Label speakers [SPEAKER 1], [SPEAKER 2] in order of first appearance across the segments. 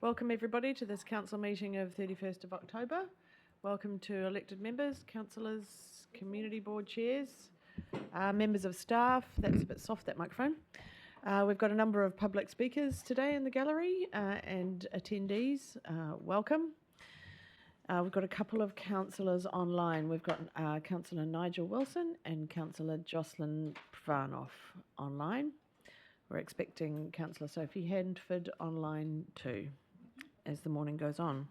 [SPEAKER 1] Welcome everybody to this council meeting of 31st of October. Welcome to elected members, councillors, community board chairs, members of staff. That's a bit soft, that microphone. We've got a number of public speakers today in the gallery and attendees. Welcome. We've got a couple of councillors online. We've got Councillor Nigel Wilson and Councillor Jocelyn Prvanoff online. We're expecting Councillor Sophie Handford online too as the morning goes on.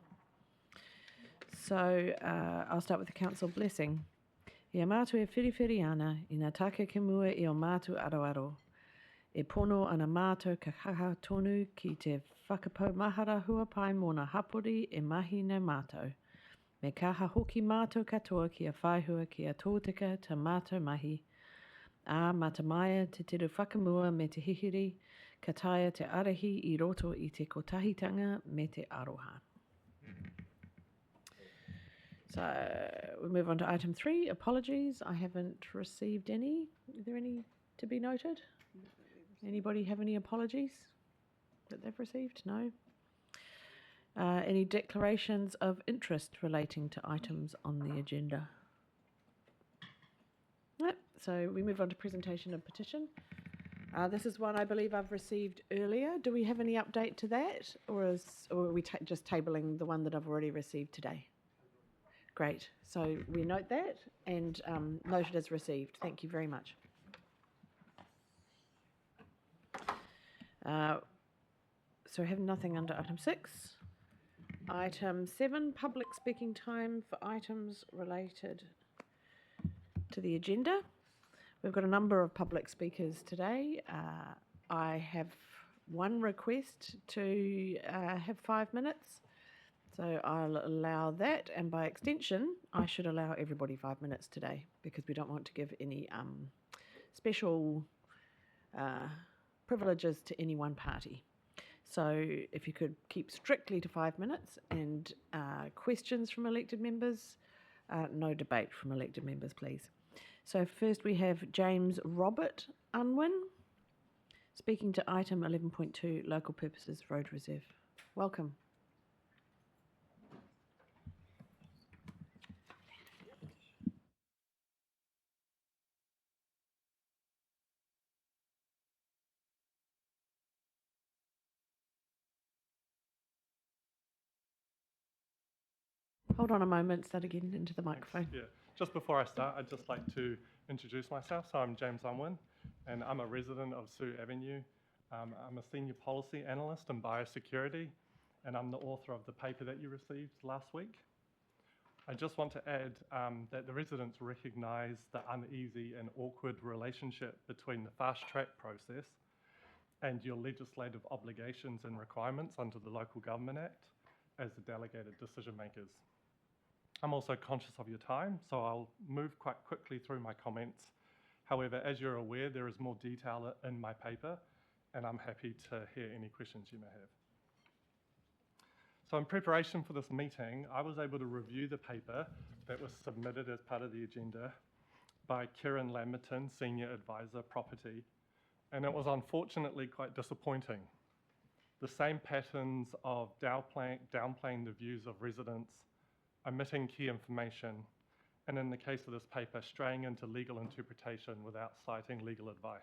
[SPEAKER 1] So I'll start with the council blessing. Ia mātu e whiriwhiri ana, ina take ke mua I o mātu aroaro. E pono ana mātou ka kaha tonu ki te whakapau mahara huapai mōna hapori e mahi nei mātou. Me kaha hoki mātou katoa ki a whaihua ki a tōtika ta mātou mahi. A matamaia te tiru whakamua me te hihiri, ka taia te arahi I roto I te kotahitanga me te aroha. So we move on to item 3, apologies. I haven't received any. Are there any to be noted? Anybody have any apologies that they've received? No. Any declarations of interest relating to items on the agenda? No. So we move on to presentation of petition. This is one I believe I've received earlier. Do we have any update to that, or are we just tabling the one that I've already received today? Great. So we note that and noted as received. Thank you very much. So we have nothing under item 6. Item 7, public speaking time for items related to the agenda. We've got a number of public speakers today. I have one request to have 5 minutes, so I'll allow that, and by extension I should allow everybody 5 minutes today because we don't want to give any special privileges to any one party. So if you could keep strictly to 5 minutes, and questions from elected members, no debate from elected members, please. So first we have James Robert Unwin speaking to item 11.2, local purposes road reserve. Welcome. Hold on a moment, start again into the microphone.
[SPEAKER 2] Yeah, just before I start, I'd just like to introduce myself. So I'm James Unwin, and I'm a resident of Sue Avenue. I'm a senior policy analyst in biosecurity, and I'm the author of the paper that you received last week. I just want to add that the residents recognise the uneasy and awkward relationship between the fast track process and your legislative obligations and requirements under the Local Government Act as the delegated decision makers. I'm also conscious of your time, so I'll move quite quickly through my comments. However, as you're aware, there is more detail in my paper, and I'm happy to hear any questions you may have. So in preparation for this meeting, I was able to review the paper that was submitted as part of the agenda by Kieran Lamberton, Senior Advisor, Property, and it was unfortunately quite disappointing. The same patterns of downplaying the views of residents, omitting key information, and in the case of this paper, straying into legal interpretation without citing legal advice.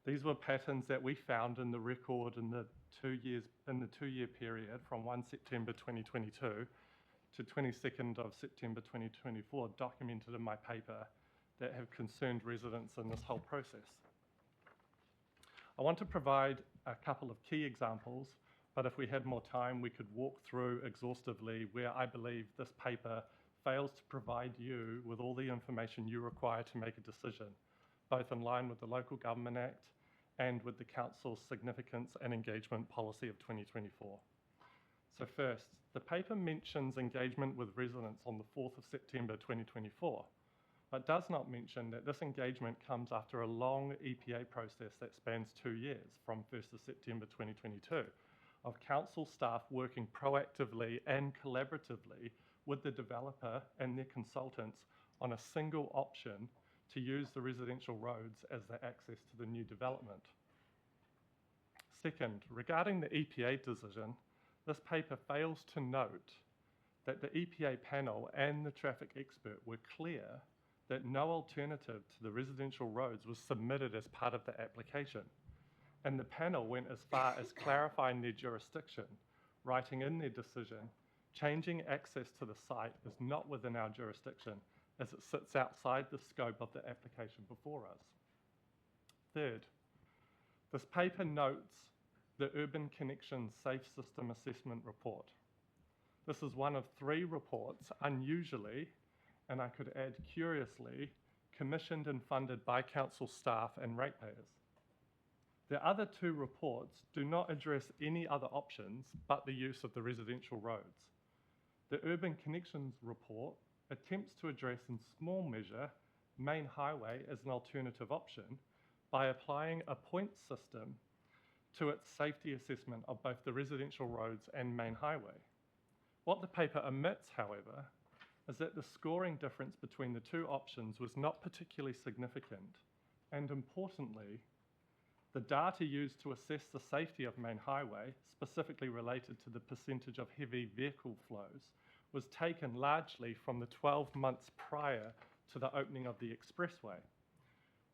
[SPEAKER 2] These were patterns that we found in the record in the 2-year period from 1 September 2022 to 22nd of September 2024, documented in my paper, that have concerned residents in this whole process. I want to provide a couple of key examples, but if we had more time, we could walk through exhaustively where I believe this paper fails to provide you with all the information you require to make a decision, both in line with the Local Government Act and with the Council's Significance and Engagement Policy of 2024. So first, the paper mentions engagement with residents on the 4th of September 2024, but does not mention that this engagement comes after a long EPA process that spans 2 years, from 1st of September 2022, of council staff working proactively and collaboratively with the developer and their consultants on a single option to use the residential roads as the access to the new development. Second, regarding the EPA decision, this paper fails to note that the EPA panel and the traffic expert were clear that no alternative to the residential roads was submitted as part of the application. And the panel went as far as clarifying their jurisdiction, writing in their decision, changing access to the site is not within our jurisdiction as it sits outside the scope of the application before us. Third, this paper notes the Urban Connections Safe System Assessment Report. This is one of 3 reports, unusually, and I could add curiously, commissioned and funded by council staff and ratepayers. The other 2 reports do not address any other options but the use of the residential roads. The Urban Connections report attempts to address in small measure main highway as an alternative option by applying a point system to its safety assessment of both the residential roads and main highway. What the paper omits, however, is that the scoring difference between the 2 options was not particularly significant, and importantly, the data used to assess the safety of main highway, specifically related to the percentage of heavy vehicle flows, was taken largely from the 12 months prior to the opening of the expressway.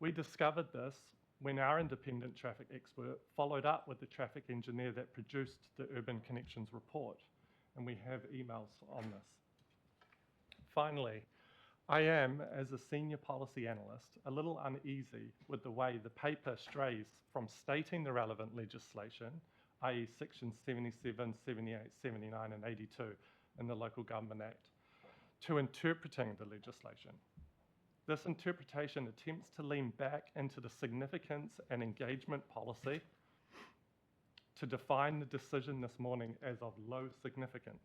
[SPEAKER 2] We discovered this when our independent traffic expert followed up with the traffic engineer that produced the Urban Connections report, and we have emails on this. Finally, I am, as a senior policy analyst, a little uneasy with the way the paper strays from stating the relevant legislation, i.e. sections 77, 78, 79 and 82 in the Local Government Act, to interpreting the legislation. This interpretation attempts to lean back into the significance and engagement policy to define the decision this morning as of low significance.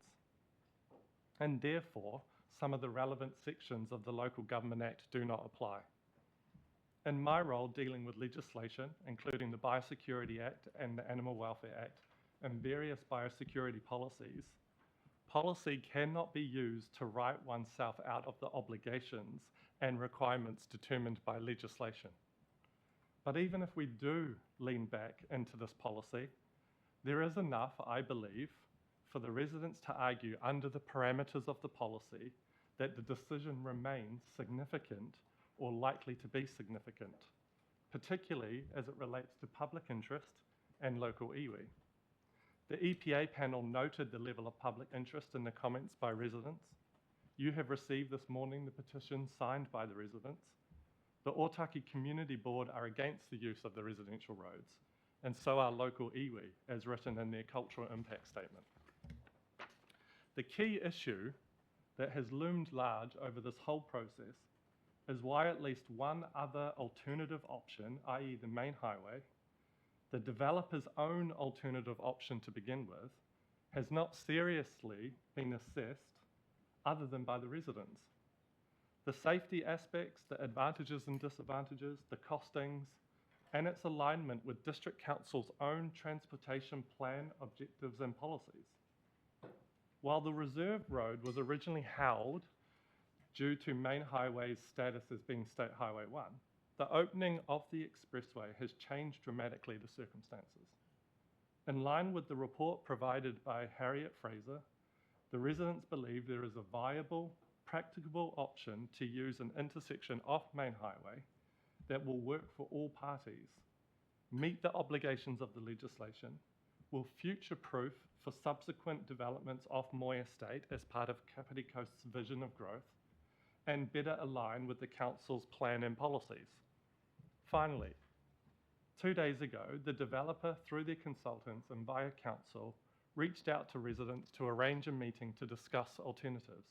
[SPEAKER 2] And therefore, some of the relevant sections of the Local Government Act do not apply. In my role dealing with legislation, including the Biosecurity Act and the Animal Welfare Act, and various biosecurity policies, policy cannot be used to write oneself out of the obligations and requirements determined by legislation. But even if we do lean back into this policy, there is enough, I believe, for the residents to argue under the parameters of the policy that the decision remains significant or likely to be significant, particularly as it relates to public interest and local iwi. The EPA panel noted the level of public interest in the comments by residents. You have received this morning the petition signed by the residents. The Otaki Community Board are against the use of the residential roads, and so are local iwi, as written in their cultural impact statement. The key issue that has loomed large over this whole process is why at least one other alternative option, i.e. the main highway, the developer's own alternative option to begin with, has not seriously been assessed other than by the residents. The safety aspects, the advantages and disadvantages, the costings, and its alignment with District Council's own transportation plan objectives and policies. While the reserve road was originally held due to main highway's status as being State Highway 1, the opening of the expressway has changed dramatically the circumstances. In line with the report provided by Harriet Fraser, the residents believe there is a viable, practicable option to use an intersection off main highway that will work for all parties, meet the obligations of the legislation, will future-proof for subsequent developments off Moy Estate as part of Kapiti Coast's vision of growth, and better align with the Council's plan and policies. Finally, 2 days ago, the developer, through their consultants and via Council, reached out to residents to arrange a meeting to discuss alternatives.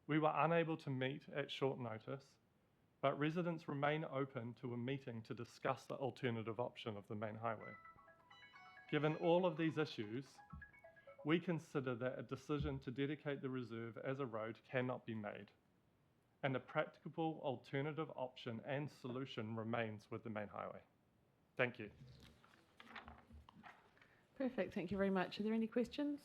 [SPEAKER 2] We were unable to meet at short notice, but residents remain open to a meeting to discuss the alternative option of the main highway. Given all of these issues, we consider that a decision to dedicate the reserve as a road cannot be made, and a practicable alternative option and solution remains with the main highway. Thank you.
[SPEAKER 1] Perfect, thank you very much. Are there any questions?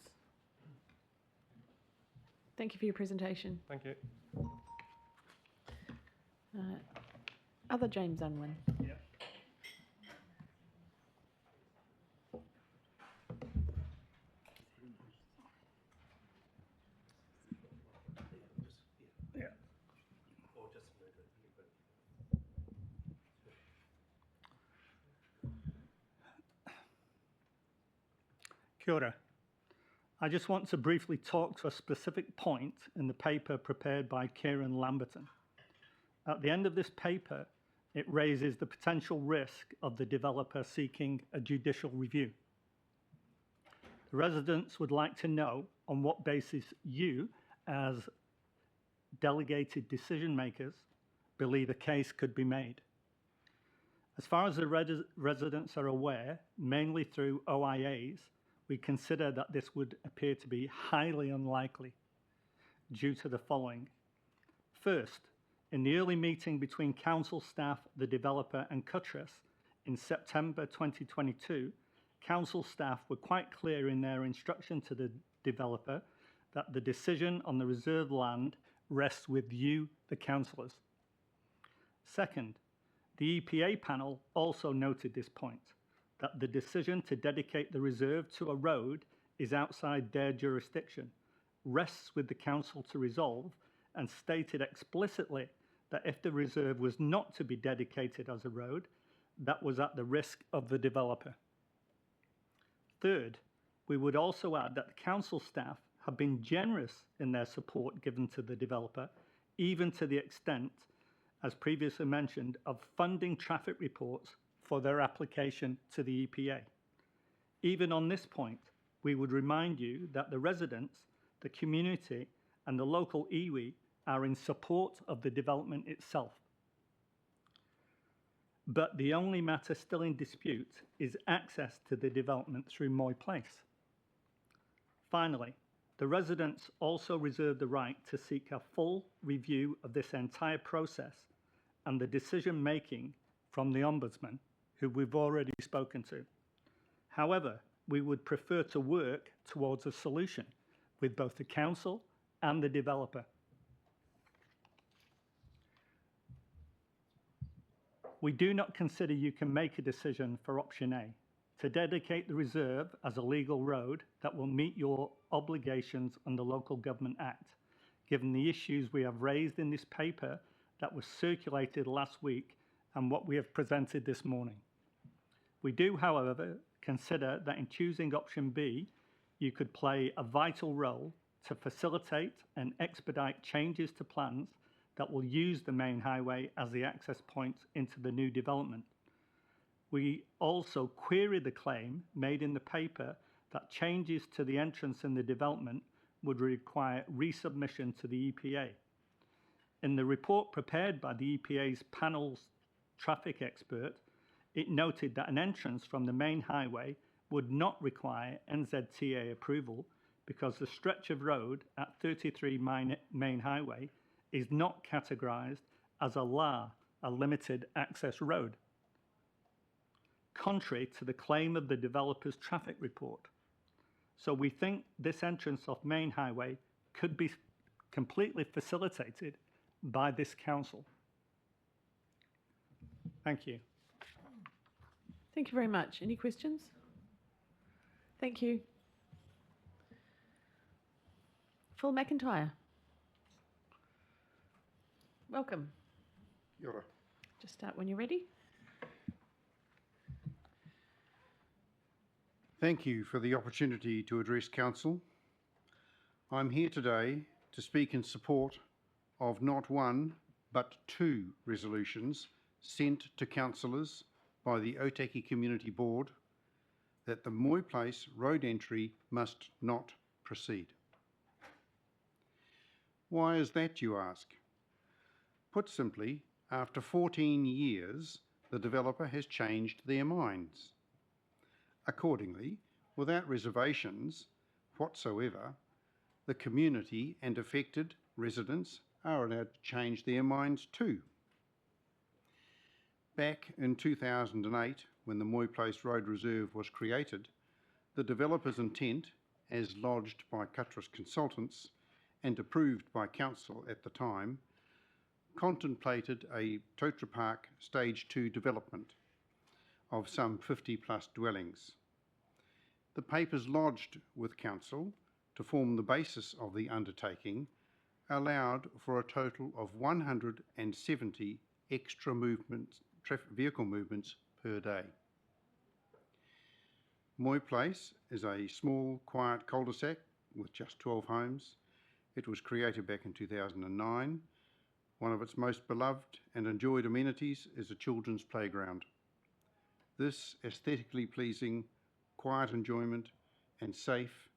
[SPEAKER 1] Thank you for your presentation.
[SPEAKER 2] Thank you.
[SPEAKER 1] Other James Unwin.
[SPEAKER 2] Yeah.
[SPEAKER 3] Kia ora. I just want to briefly talk to a specific point in the paper prepared by Kieran Lamberton. At the end of this paper, it raises the potential risk of the developer seeking a judicial review. The residents would like to know on what basis you, as delegated decision makers, believe a case could be made. As far as the residents are aware, mainly through OIAs, we consider that this would appear to be highly unlikely due to the following. First, in the early meeting between council staff, the developer and Cuttress in September 2022, council staff were quite clear in their instruction to the developer that the decision on the reserved land rests with you, the councillors. Second, the EPA panel also noted this point, that the decision to dedicate the reserve to a road is outside their jurisdiction, rests with the council to resolve, and stated explicitly that if the reserve was not to be dedicated as a road, that was at the risk of the developer. Third, we would also add that the council staff have been generous in their support given to the developer, even to the extent, as previously mentioned, of funding traffic reports for their application to the EPA. Even on this point, we would remind you that the residents, the community, and the local iwi are in support of the development itself. But the only matter still in dispute is access to the development through Moy Place. Finally, the residents also reserve the right to seek a full review of this entire process and the decision making from the Ombudsman, who we've already spoken to. However, we would prefer to work towards a solution with both the council and the developer. We do not consider you can make a decision for option A, to dedicate the reserve as a legal road that will meet your obligations under Local Government Act, given the issues we have raised in this paper that was circulated last week and what we have presented this morning. We do, however, consider that in choosing option B, you could play a vital role to facilitate and expedite changes to plans that will use the main highway as the access point into the new development. We also query the claim made in the paper that changes to the entrance in the development would require resubmission to the EPA. In the report prepared by the EPA's panel's traffic expert, it noted that an entrance from the main highway would not require NZTA approval because the stretch of road at 33 Main Highway is not categorised as a LAR, a limited access road, contrary to the claim of the developer's traffic report. So we think this entrance off Main Highway could be completely facilitated by this council. Thank you.
[SPEAKER 1] Thank you very much. Any questions? Thank you. Phil McIntyre. Welcome.
[SPEAKER 4] Kia ora.
[SPEAKER 1] Just start when you're ready.
[SPEAKER 4] Thank you for the opportunity to address Council. I'm here today to speak in support of not one, but two resolutions sent to councillors by the Otaki Community Board that the Moy Place road entry must not proceed. Why is that, you ask? Put simply, after 14 years, the developer has changed their minds. Accordingly, without reservations whatsoever, the community and affected residents are allowed to change their minds too. Back in 2008, when the Moy Place Road Reserve was created, the developer's intent, as lodged by Cuttress Consultants and approved by Council at the time, contemplated a Totara Park Stage 2 development of some 50 plus dwellings. The papers lodged with Council to form the basis of the undertaking allowed for a total of 170 extra vehicle movements per day. Moy Place is a small, quiet cul-de-sac with just 12 homes. It was created back in 2009. One of its most beloved and enjoyed amenities is a children's playground. This aesthetically pleasing, quiet enjoyment and safe,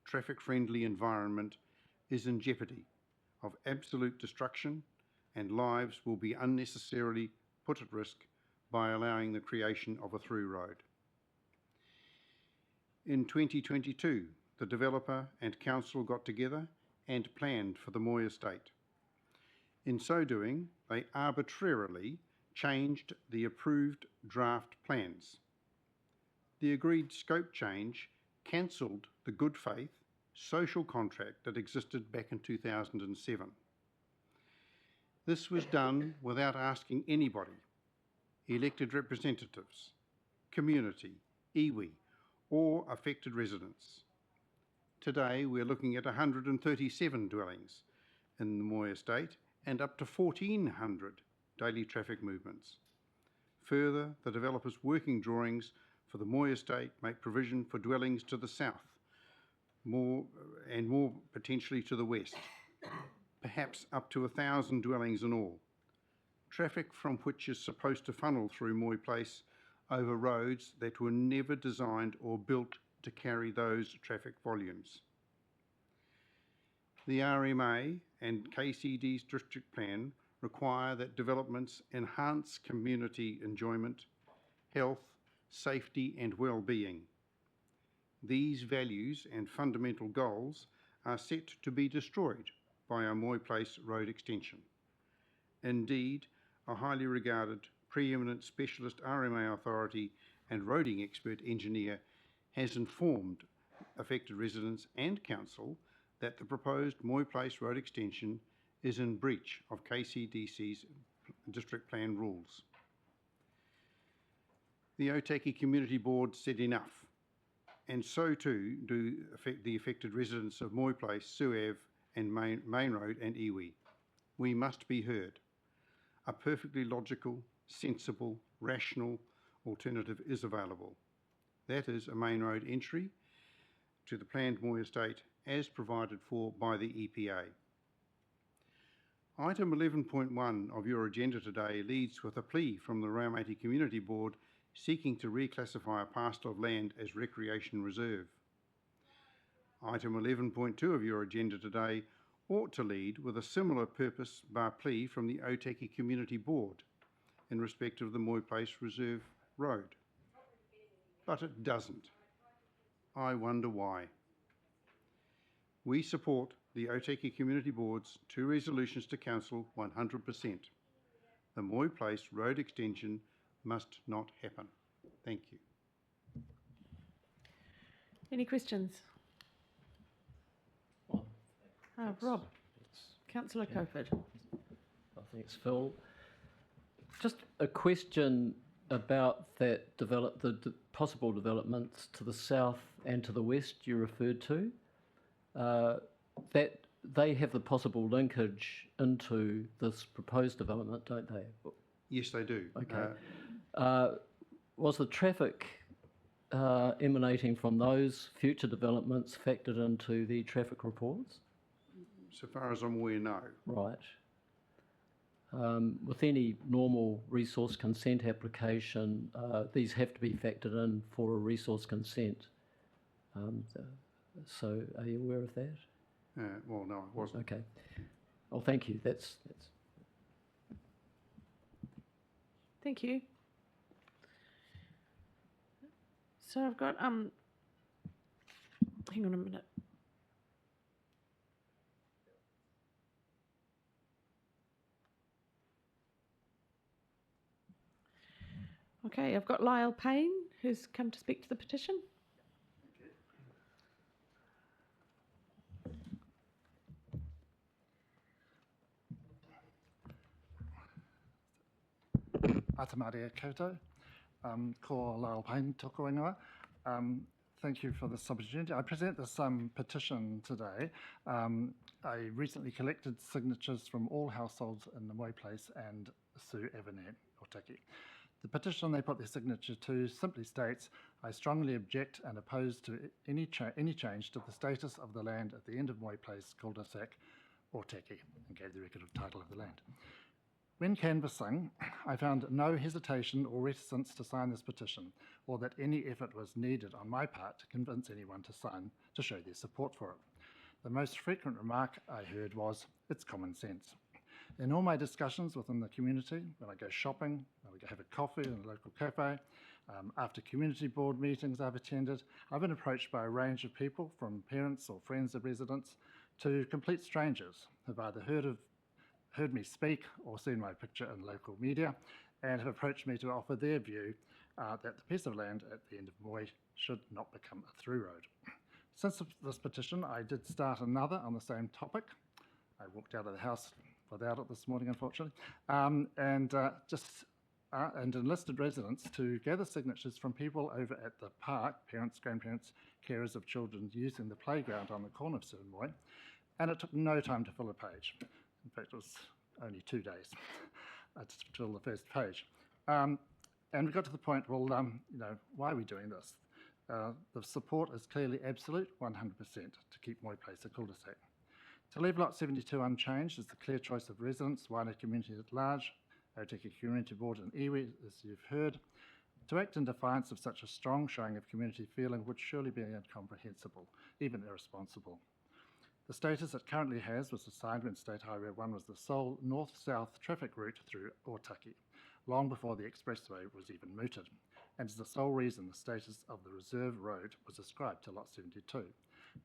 [SPEAKER 4] traffic-friendly environment is in jeopardy of absolute destruction, and lives will be unnecessarily put at risk by allowing the creation of a through road. In 2022, the developer and council got together and planned for the Moy estate. In so doing, they arbitrarily changed the approved draft plans. The agreed scope change cancelled the good faith social contract that existed back in 2007. This was done without asking anybody, elected representatives, community, iwi, or affected residents. Today, we're looking at 137 dwellings in the Moy estate and up to 1,400 daily traffic movements. Further, the developer's working drawings for the Moy estate make provision for dwellings to the south, more potentially to the west, perhaps up to 1,000 dwellings in all. Traffic from which is supposed to funnel through Moy Place over roads that were never designed or built to carry those traffic volumes. The RMA and KCD's district plan require that developments enhance community enjoyment, health, safety and well-being. These values and fundamental goals are set to be destroyed by a Moy Place road extension. Indeed, a highly regarded, preeminent specialist RMA authority and roading expert engineer has informed affected residents and council that the proposed Moy Place road extension is in breach of KCDC's district plan rules. The Otaki Community Board said enough, and so too do the affected residents of Moy Place, Suave and Main Road and iwi. We must be heard. A perfectly logical, sensible, rational alternative is available. That is a main road entry to the planned Moy estate as provided for by the EPA. Item 11.1 of your agenda today leads with a plea from the Raumati Community Board seeking to reclassify a parcel of land as recreation reserve. Item 11.2 of your agenda today ought to lead with a similar purpose bar plea from the Otaki Community Board in respect of the Moy Place Reserve Road. But it doesn't. I wonder why. We support the Otaki Community Board's 2 resolutions to Council 100%. The Moy Place road extension must not happen. Thank you.
[SPEAKER 1] Any questions?
[SPEAKER 5] Well,
[SPEAKER 1] Rob,
[SPEAKER 5] it's-
[SPEAKER 1] Councillor
[SPEAKER 5] yeah.
[SPEAKER 1] Coфord.
[SPEAKER 5] Thanks, Phil. Just a question about that the possible developments to the south and to the west you referred to. That they have the possible linkage into this proposed development, don't they?
[SPEAKER 4] Yes, they do.
[SPEAKER 5] Okay. Was the traffic emanating from those future developments factored into the traffic reports?
[SPEAKER 4] So far as I'm aware, no.
[SPEAKER 5] Right. With any normal resource consent application, these have to be factored in for a resource consent. So are you aware of that?
[SPEAKER 4] Well, no, I wasn't.
[SPEAKER 5] Okay. Oh, thank you. That's.
[SPEAKER 1] Thank you. So I've got, hang on a minute. Okay, I've got Lyle Payne, who's come to speak to the petition.
[SPEAKER 6] Atamaria Koto, ko Lyle Payne, tōku ingoa. Thank you for this opportunity. I present this petition today. I recently collected signatures from all households in the Moy Place and Sue Avenue, Otaki, The petition they put their signature to simply states, "I strongly object and oppose to any change to the status of the land at the end of Moy Place, cul-de-sac, Otaki," and gave the record of title of the land. When canvassing, I found no hesitation or reticence to sign this petition, or that any effort was needed on my part to convince anyone to sign to show their support for it. The most frequent remark I heard was, "It's common sense." In all my discussions within the community, when I go shopping, when I go have a coffee in a local cafe, after community board meetings I've attended, I've been approached by a range of people, from parents or friends of residents to complete strangers who've either heard me speak or seen my picture in local media and have approached me to offer their view that the piece of land at the end of Moy should not become a through road. Since this petition, I did start another on the same topic. I walked out of the house without it this morning, unfortunately, and enlisted residents to gather signatures from people over at the park, parents, grandparents, carers of children using the playground on the corner of Sir Moy, and it took no time to fill a page. In fact, it was only 2 days to fill the first page. And we got to the point, well, why are we doing this? The support is clearly absolute, 100%, to keep Moy Place a cul-de-sac. To leave Lot 72 unchanged is the clear choice of residents, wider community at large, Otaki Community Board and iwi, as you've heard. To act in defiance of such a strong showing of community feeling would surely be incomprehensible, even irresponsible. The status it currently has was assigned when State Highway 1 was the sole north-south traffic route through Otaki, long before the expressway was even mooted, and is the sole reason the status of the reserve road was ascribed to Lot 72.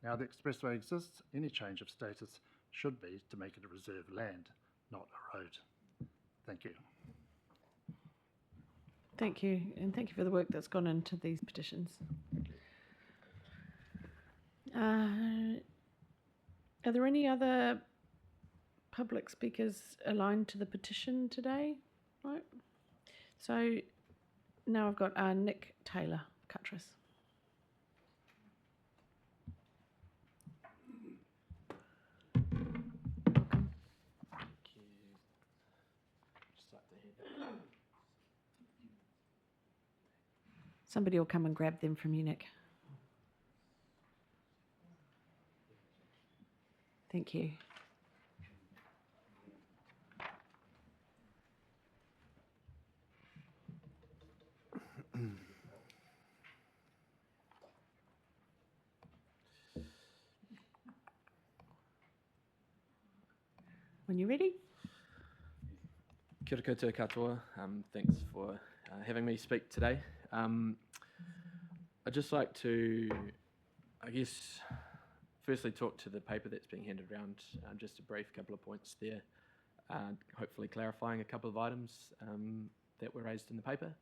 [SPEAKER 6] Now the expressway exists, any change of status should be to make it a reserve land, not a road. Thank you.
[SPEAKER 1] Thank you, and thank you for the work that's gone into these petitions. Are there any other public speakers aligned to the petition today? Right. So now I've got Nick Taylor, Cuttress. Somebody will come and grab them from you, Nick. Thank you. When you're ready.
[SPEAKER 7] Kia ora koutou katoa. Thanks for having me speak today. I'd just like to, I guess, firstly talk to the paper that's being handed around, just a brief couple of points there, hopefully clarifying a couple of items that were raised in the paper,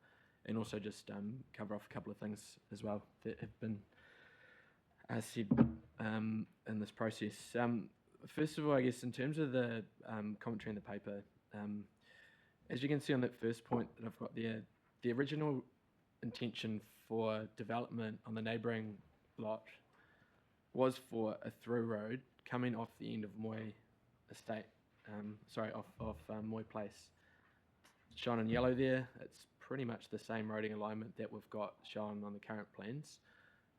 [SPEAKER 7] and also just cover off a couple of things as well that have been said in this process. First of all, I guess in terms of the commentary in the paper, as you can see on that first point that I've got there, the original intention for development on the neighbouring lot was for a through road coming off the end of Moy Estate, off Moy Place. Shown in yellow there, it's pretty much the same roading alignment that we've got shown on the current plans.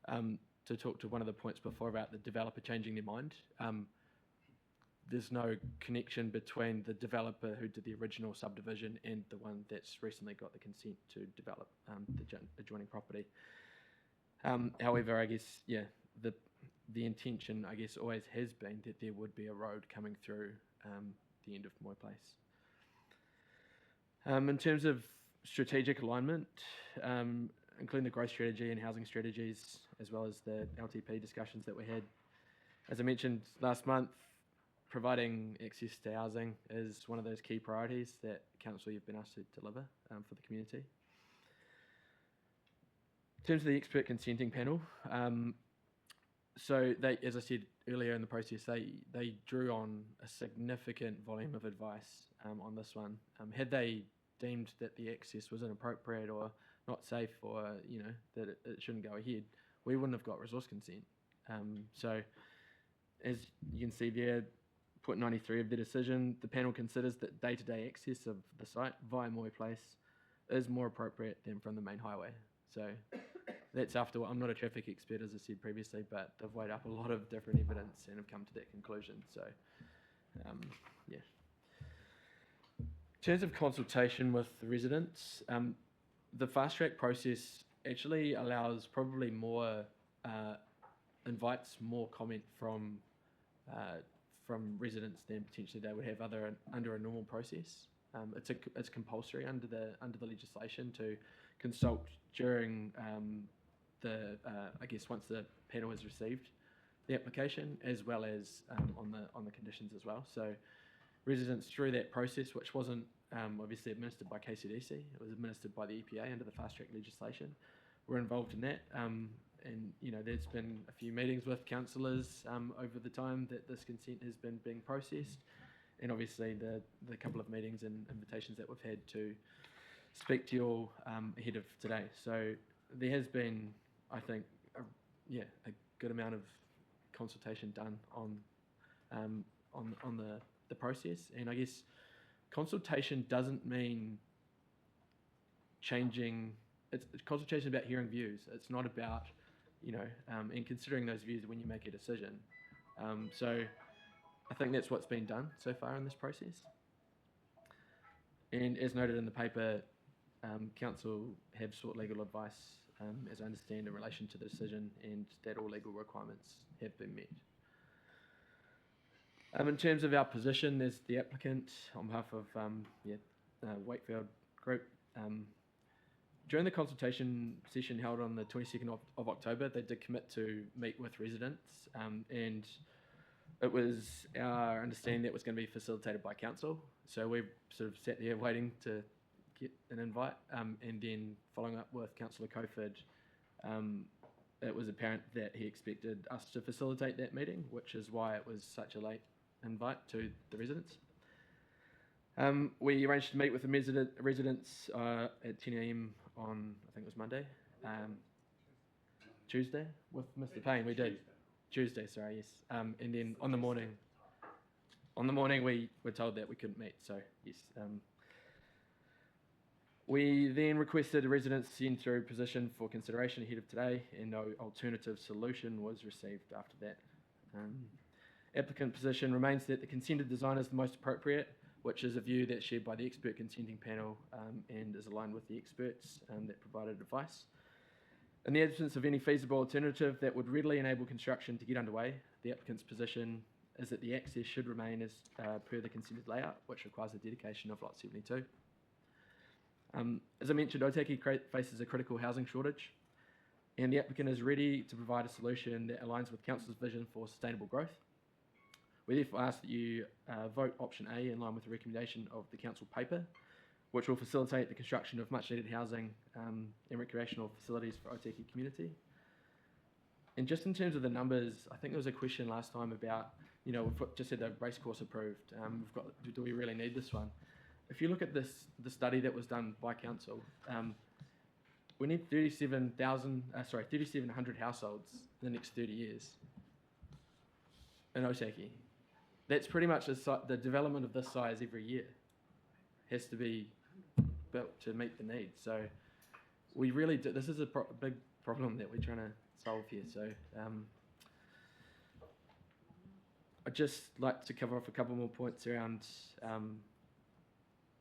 [SPEAKER 7] To talk to one of the points before about the developer changing their mind, there's no connection between the developer who did the original subdivision and the one that's recently got the consent to develop the adjoining property. However, I guess, yeah, the intention, I guess, always has been that there would be a road coming through the end of Moy Place. In terms of strategic alignment, including the growth strategy and housing strategies, as well as the LTP discussions that we had, as I mentioned last month, providing access to housing is one of those key priorities that Council you've been asked to deliver for the community. In terms of the expert consenting panel, so they, as I said earlier in the process, they drew on a significant volume of advice on this one. Had they deemed that the access was inappropriate or not safe, or that it shouldn't go ahead, we wouldn't have got resource consent. So, as you can see there, point 93 of the decision, the panel considers that day-to-day access of the site via Moy Place is more appropriate than from the main highway. So that's after what, I'm not a traffic expert, as I said previously, but I've weighed up a lot of different evidence and have come to that conclusion. So, yeah. In terms of consultation with the residents, the fast track process actually allows probably more, invites more comment from residents than potentially they would have under a normal process. It's compulsory under the legislation to consult during I guess once the panel has received the application, as well as on the conditions as well. So residents through that process, which wasn't obviously administered by KCDC, it was administered by the EPA under the fast track legislation, were involved in that. And there's been a few meetings with councillors over the time that this consent has been being processed, and obviously the couple of meetings and invitations that we've had to speak to you all ahead of today. So there has been, I think, a good amount of consultation done on the process. And I guess consultation doesn't mean changing. It's consultation about hearing views. It's not about and considering those views when you make a decision. So I think that's what's been done so far in this process. And as noted in the paper, council have sought legal advice, as I understand, in relation to the decision, and that all legal requirements have been met. In terms of our position as the applicant, on behalf of Wakefield Group, during the consultation session held on the 22nd of October, they did commit to meet with residents, and it was our understanding that it was going to be facilitated by council. So we sort of sat there waiting to get an invite, and then following up with Councillor Cofford, it was apparent that he expected us to facilitate that meeting, which is why it was such a late invite to the residents. We arranged to meet with the residents at 10 a.m. on, I think it was Monday, Tuesday, with Mr. Payne. We did. Tuesday, sorry, yes. And then on the morning we were told that we couldn't meet, so yes. We then requested the residents send through position for consideration ahead of today, and no alternative solution was received after that. Applicant position remains that the consented design is the most appropriate, which is a view that's shared by the expert consenting panel and is aligned with the experts that provided advice. In the absence of any feasible alternative that would readily enable construction to get underway, the applicant's position is that the access should remain as per the consented layout, which requires the dedication of Lot 72. As I mentioned, Otaki faces a critical housing shortage, and the applicant is ready to provide a solution that aligns with Council's vision for sustainable growth. We therefore ask that you vote option A in line with the recommendation of the council paper, which will facilitate the construction of much needed housing and recreational facilities for Otaki community. And just in terms of the numbers, I think there was a question last time about, we've just had the race course approved. Do we really need this one? If you look at the study that was done by council, we need 3,700 households in the next 30 years in Otaki. That's pretty much the development of this size every year has to be built to meet the needs. So we really do. This is a big problem that we're trying to solve here. So I'd just like to cover off a couple more points around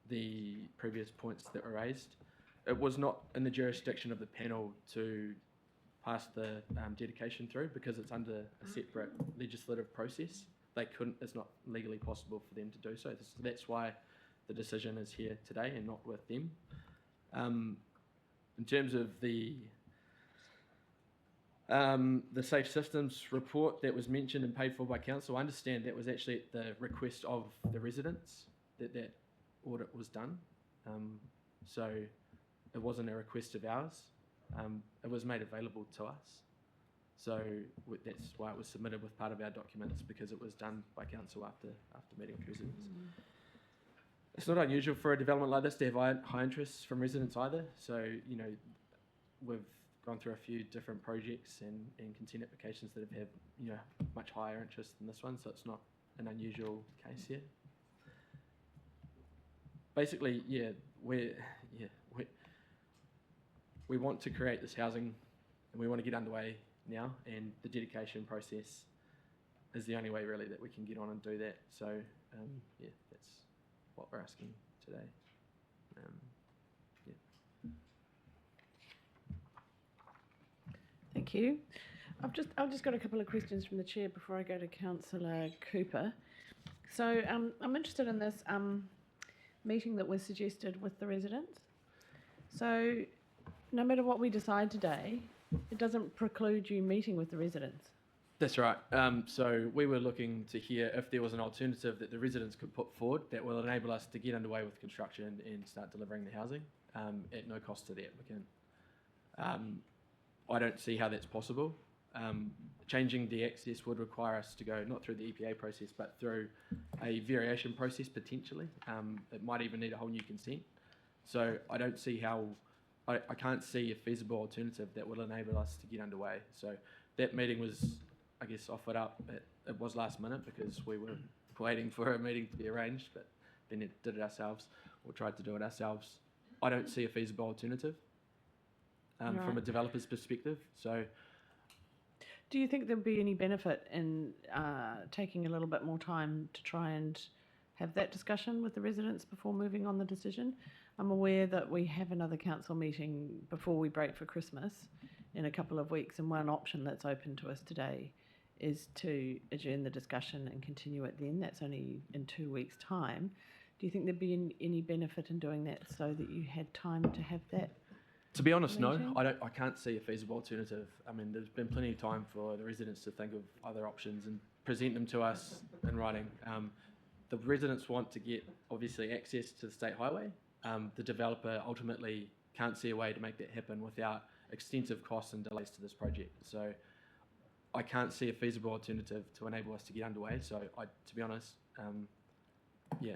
[SPEAKER 7] the previous points that were raised. It was not in the jurisdiction of the panel to pass the dedication through because it's under a separate legislative process. They couldn't, it's not legally possible for them to do so. That's why the decision is here today and not with them. In terms of the Safe Systems report that was mentioned and paid for by council, I understand that was actually at the request of the residents that audit was done. So it wasn't a request of ours. It was made available to us. So that's why it was submitted with part of our documents, because it was done by council after meeting with residents. It's not unusual for a development like this to have high interest from residents either. So, we've gone through a few different projects and consent applications that have had, much higher interest than this one. So it's not an unusual case here. Basically, we want to create this housing and we want to get underway now, and the dedication process is the only way really that we can get on and do that. So yeah, that's what we're asking today. Yeah.
[SPEAKER 1] Thank you. I've just got a couple of questions from the chair before I go to Councillor Cooper. So I'm interested in this meeting that was suggested with the residents. So no matter what we decide today, it doesn't preclude you meeting with the residents.
[SPEAKER 7] That's right. So we were looking to hear if there was an alternative that the residents could put forward that will enable us to get underway with construction and start delivering the housing at no cost to the applicant. I don't see how that's possible. Changing the access would require us to go not through the EPA process, but through a variation process potentially. It might even need a whole new consent. So I don't see how, I can't see a feasible alternative that will enable us to get underway. So that meeting was, I guess, offered up. It was last minute because we were waiting for a meeting to be arranged, but then it did it ourselves, or tried to do it ourselves. I don't see a feasible alternative from a developer's perspective. So
[SPEAKER 1] Do you think there'd be any benefit in taking a little bit more time to try and have that discussion with the residents before moving on the decision? I'm aware that we have another council meeting before we break for Christmas in a couple of weeks, and one option that's open to us today is to adjourn the discussion and continue it then. That's only in 2 weeks' time. Do you think there'd be any benefit in doing that so that you had time to have that?
[SPEAKER 7] to be honest, no,
[SPEAKER 1] meeting?
[SPEAKER 7] I can't see a feasible alternative. I mean, there's been plenty of time for the residents to think of other options and present them to us in writing. The residents want to get, obviously, access to the state highway. The developer ultimately can't see a way to make that happen without extensive costs and delays to this project. So I can't see a feasible alternative to enable us to get underway. So to be honest, yeah,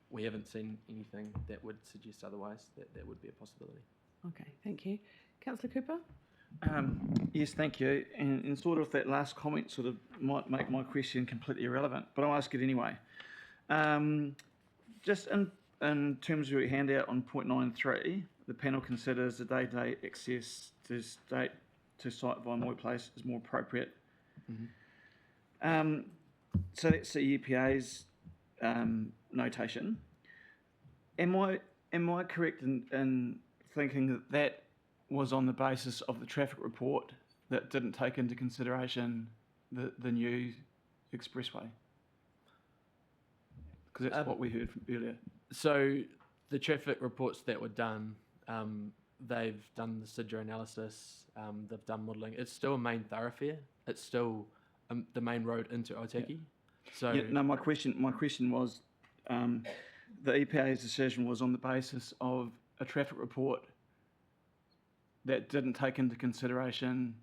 [SPEAKER 7] we haven't seen anything that would suggest otherwise, that would be a possibility.
[SPEAKER 1] Okay, thank you. Councillor Cooper?
[SPEAKER 8] Yes, thank you. And sort of that last comment sort of might make my question completely irrelevant, but I'll ask it anyway. Just in terms of your handout on point 9.3, the panel considers the day-to-day access to site via Moy Place is more appropriate.
[SPEAKER 7] Mm-hmm.
[SPEAKER 8] So that's the EPA's notation. Am I correct in thinking that was on the basis of the traffic report that didn't take into consideration the new expressway? Because that's what we heard from earlier.
[SPEAKER 7] So the traffic reports that were done, they've done the SIDRA analysis, they've done modelling. It's still a main thoroughfare. It's still the main road into Otaki.
[SPEAKER 8] Yeah.
[SPEAKER 7] So
[SPEAKER 8] Yeah, no, my question was, the EPA's decision was on the basis of a traffic report that didn't take into consideration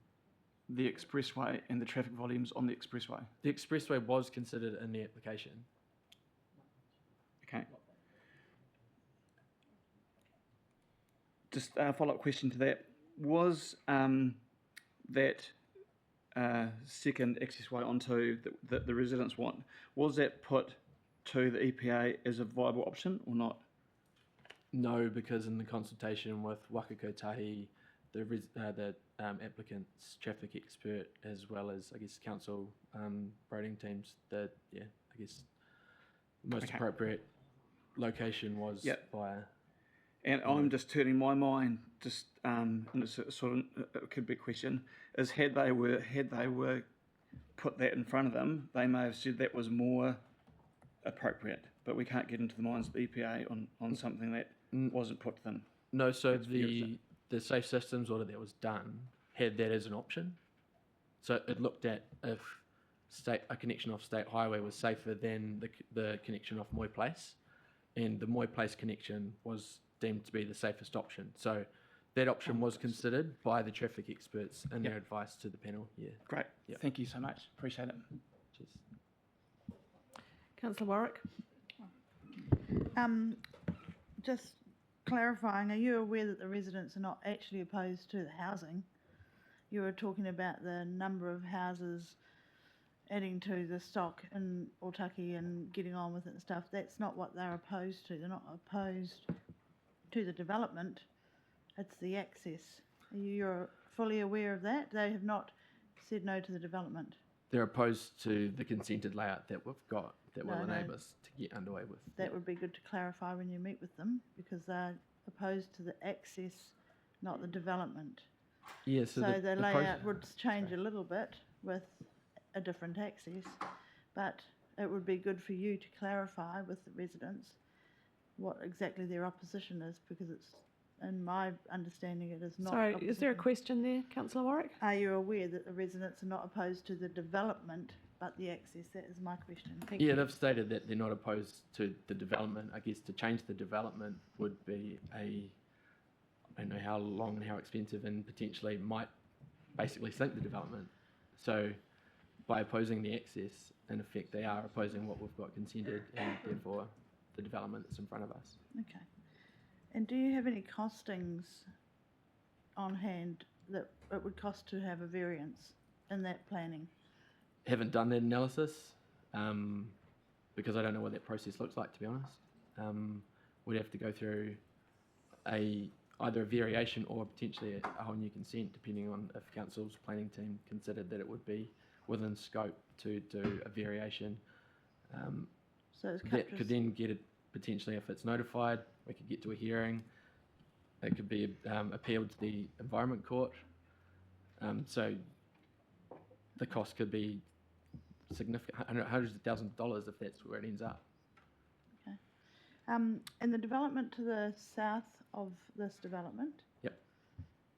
[SPEAKER 8] the expressway and the traffic volumes on the expressway.
[SPEAKER 7] the expressway was considered in the application.
[SPEAKER 8] Okay. Just a follow-up question to that. Was that second accessway onto that the residents want, was that put to the EPA as a viable option or not?
[SPEAKER 7] No, because in the consultation with Waka Kotahi, the applicant's traffic expert, as well as, I guess, council roading teams, the most appropriate location was via.
[SPEAKER 8] And I'm just turning my mind, and it's a sort of, it could be a question, is had they were put that in front of them, they may have said that was more appropriate, but we can't get into the minds of the EPA on something that wasn't put to them.
[SPEAKER 7] No, so the safe systems order that was done had that as an option. So it looked at if a connection off State Highway was safer than the connection off Moy Place, and the Moy Place connection was deemed to be the safest option. So that option was considered by the traffic experts in their advice to the panel. Yeah.
[SPEAKER 8] Great.
[SPEAKER 7] Yep.
[SPEAKER 8] Thank you so much. Appreciate it.
[SPEAKER 7] Cheers.
[SPEAKER 1] Councillor Warwick?
[SPEAKER 9] Just clarifying, are you aware that the residents are not actually opposed to the housing? You were talking about the number of houses adding to the stock in Otaki and getting on with it and stuff. That's not what they're opposed to. They're not opposed to the development. It's the access. You're fully aware of that? They have not said no to the development.
[SPEAKER 7] They're opposed to the consented layout that we've got that will
[SPEAKER 9] No, no.
[SPEAKER 7] enable us to get underway with.
[SPEAKER 9] That would be good to clarify when you meet with them, because they're opposed to the access, not the development.
[SPEAKER 7] Yeah,
[SPEAKER 9] So
[SPEAKER 7] so
[SPEAKER 9] the
[SPEAKER 7] the
[SPEAKER 9] layout would change a little bit with a different access, but it would be good for you to clarify with the residents what exactly their opposition is, because it's, in my understanding, it is not.
[SPEAKER 1] Sorry, is there a
[SPEAKER 9] opposition.
[SPEAKER 1] question there, Councillor Warwick?
[SPEAKER 9] Are you aware that the residents are not opposed to the development, but the access? That is my question.
[SPEAKER 1] Thank
[SPEAKER 7] Yeah,
[SPEAKER 1] you.
[SPEAKER 7] they've stated that they're not opposed to the development. I guess to change the development would be I don't know how long and how expensive, and potentially might basically sink the development. So by opposing the access, in effect, they are opposing what we've got consented, and therefore the development that's in front of us.
[SPEAKER 9] Okay. And do you have any costings on hand that it would cost to have a variance in that planning?
[SPEAKER 7] Haven't done that analysis because I don't know what that process looks like, to be honest. We'd have to go through either a variation or potentially a whole new consent, depending on if council's planning team considered that it would be within scope to do a variation.
[SPEAKER 9] So it's
[SPEAKER 7] That could then get it potentially, if it's notified, we could get to a hearing. It could be appealed to the Environment Court. So the cost could be significant, hundreds of thousands of dollars if that's where it ends up.
[SPEAKER 9] Okay. And the development to the south of this development?
[SPEAKER 7] Yep.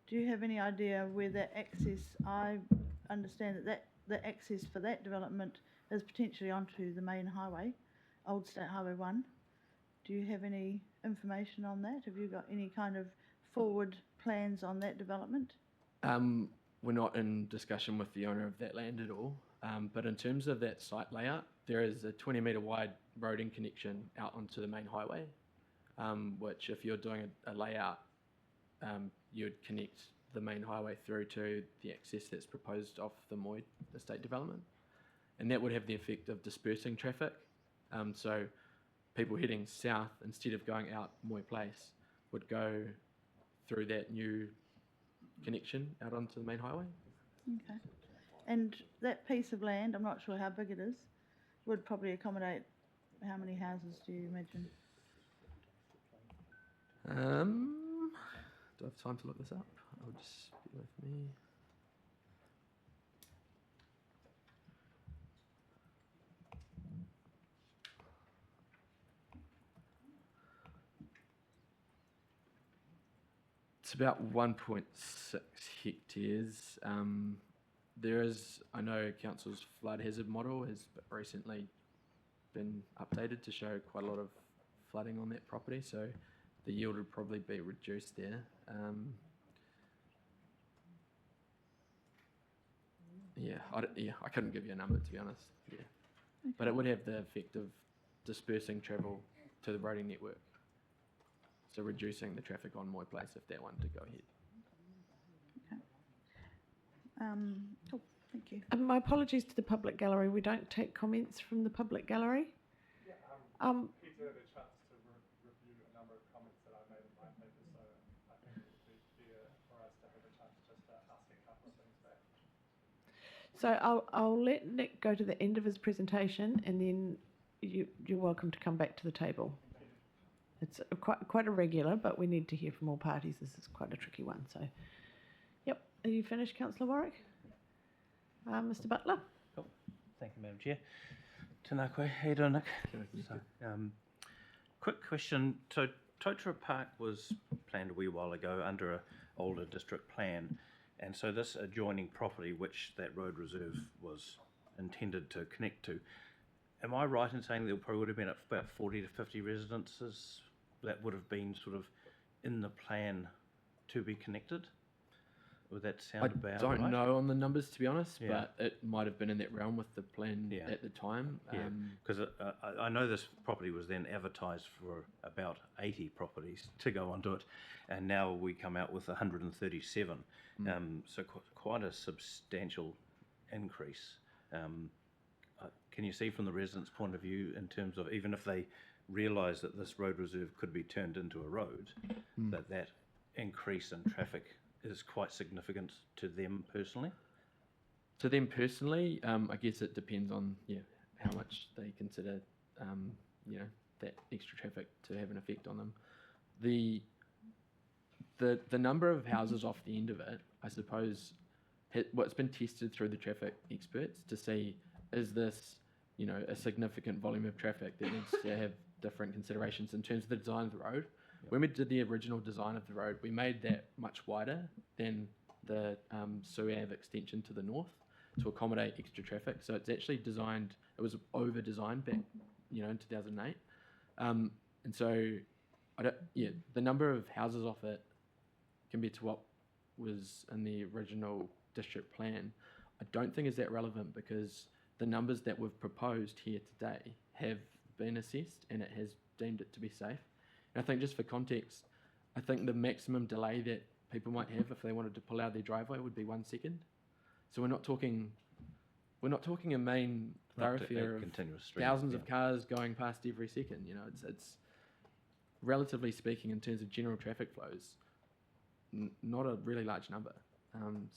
[SPEAKER 9] Do you have any idea where that access, I understand that the access for that development is potentially onto the main highway, Old State Highway 1. Do you have any information on that? Have you got any kind of forward plans on that development?
[SPEAKER 7] We're not in discussion with the owner of that land at all. But in terms of that site layout, there is a 20-metre wide roading connection out onto the main highway, which if you're doing a layout, you'd connect the main highway through to the access that's proposed off the Moy estate development. And that would have the effect of dispersing traffic. So people heading south, instead of going out Moy Place, would go through that new connection out onto the main highway.
[SPEAKER 9] Okay. And that piece of land, I'm not sure how big it is, would probably accommodate how many houses, do you imagine?
[SPEAKER 7] Do I have time to look this up? I'll just bear with me. It's about 1.6 hectares. There is, I know council's flood hazard model has recently been updated to show quite a lot of flooding on that property, so the yield would probably be reduced there. I couldn't give you a number, to be honest. Yeah. But it would have the effect of dispersing travel to the roading network. So reducing the traffic on Moy Place if that wanted to go ahead.
[SPEAKER 9] Cool, thank you.
[SPEAKER 1] My apologies to the public gallery. We don't take comments from the public gallery.
[SPEAKER 2] Peter had a chance to review a number of comments that I made in my paper, so I think it would be fair for us to have a chance just to ask a couple of things back.
[SPEAKER 1] So I'll let Nick go to the end of his presentation, and then you're welcome to come back to the table. It's quite irregular, but we need to hear from all parties. This is quite a tricky one. So, yep. Are you finished, Councillor Warwick? Mr. Butler?
[SPEAKER 10] Cool. Thank you, Madam Chair. Tēnā koe. How you doing, Nick? So, quick question. So, Totara Park was planned a wee while ago under an older district plan, and so this adjoining property, which that road reserve was intended to connect to, am I right in saying there probably would have been about 40 to 50 residences that would have been sort of in the plan to be connected? Would that sound about right?
[SPEAKER 7] I don't know on the numbers, to be honest,
[SPEAKER 10] Yeah.
[SPEAKER 7] but it might have been in that realm with the plan
[SPEAKER 10] Yeah.
[SPEAKER 7] at the time.
[SPEAKER 10] Yeah, because I know this property was then advertised for about 80 properties to go onto it, and now we come out with 137. So quite a substantial increase. Can you see from the residents' point of view, in terms of even if they realise that this road reserve could be turned into a road, that increase in traffic is quite significant to them personally?
[SPEAKER 7] To them personally, I guess it depends on how much they consider that extra traffic to have an effect on them. The number of houses off the end of it, I suppose, what's been tested through the traffic experts to see, is this a significant volume of traffic that needs to have different considerations in terms of the design of the road. When we did the original design of the road, we made that much wider than the Sue Ave extension to the north to accommodate extra traffic. So it's actually designed, it was over-designed back, in 2008. And so, the number of houses off it compared to what was in the original district plan, I don't think is that relevant, because the numbers that we've proposed here today have been assessed and it has deemed it to be safe. And I think, just for context, I think the maximum delay that people might have if they wanted to pull out their driveway would be 1 second. So we're not talking a main thoroughfare of
[SPEAKER 10] continuous stream,
[SPEAKER 7] thousands of cars going past every second. It's relatively speaking, in terms of general traffic flows, not a really large number.
[SPEAKER 10] And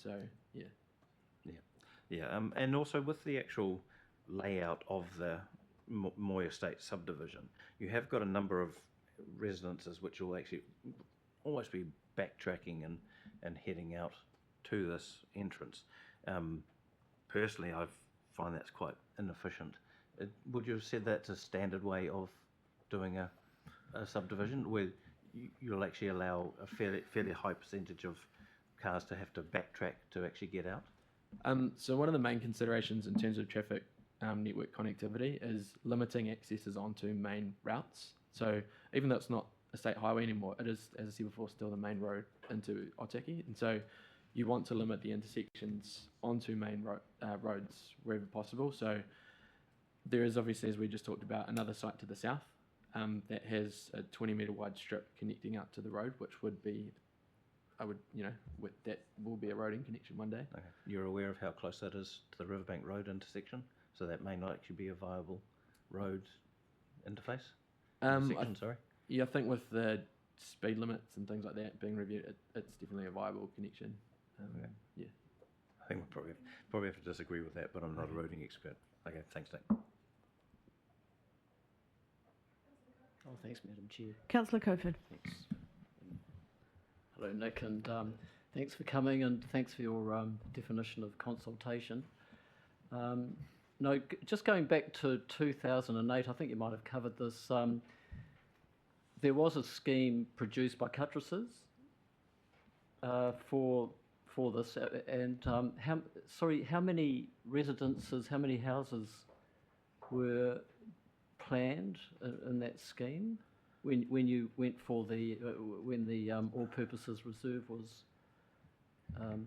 [SPEAKER 10] also with the actual layout of the Moy Estate subdivision, you have got a number of residences which will actually almost be backtracking and heading out to this entrance. Personally, I find that's quite inefficient. Would you have said that's a standard way of doing a subdivision, where you'll actually allow a fairly high percentage of cars to have to backtrack to actually get out?
[SPEAKER 7] So one of the main considerations in terms of traffic network connectivity is limiting accesses onto main routes. So even though it's not a state highway anymore, it is, as I said before, still the main road into Otaki. And so you want to limit the intersections onto main roads wherever possible. So there is obviously, as we just talked about, another site to the south that has a 20-metre wide strip connecting out to the road, which would be, that will be a roading connection one day.
[SPEAKER 10] Okay. You're aware of how close that is to the Riverbank Road intersection? So that may not actually be a viable road interface? Sorry.
[SPEAKER 7] Yeah, I think with the speed limits and things like that being reviewed, it's definitely a viable connection.
[SPEAKER 10] Okay.
[SPEAKER 7] Yeah.
[SPEAKER 10] I think we'll probably have to disagree with that, but I'm not a roading expert. Okay, thanks, Nick.
[SPEAKER 5] Oh, thanks, Madam Chair.
[SPEAKER 1] Councillor Cofen.
[SPEAKER 5] Thanks. Hello, Nick, and thanks for coming, and thanks for your definition of consultation. Just going back to 2008, I think you might have covered this. There was a scheme produced by Cuttresses for this, and how many residences, how many houses were planned in that scheme when you went for the when the all purposes reserve was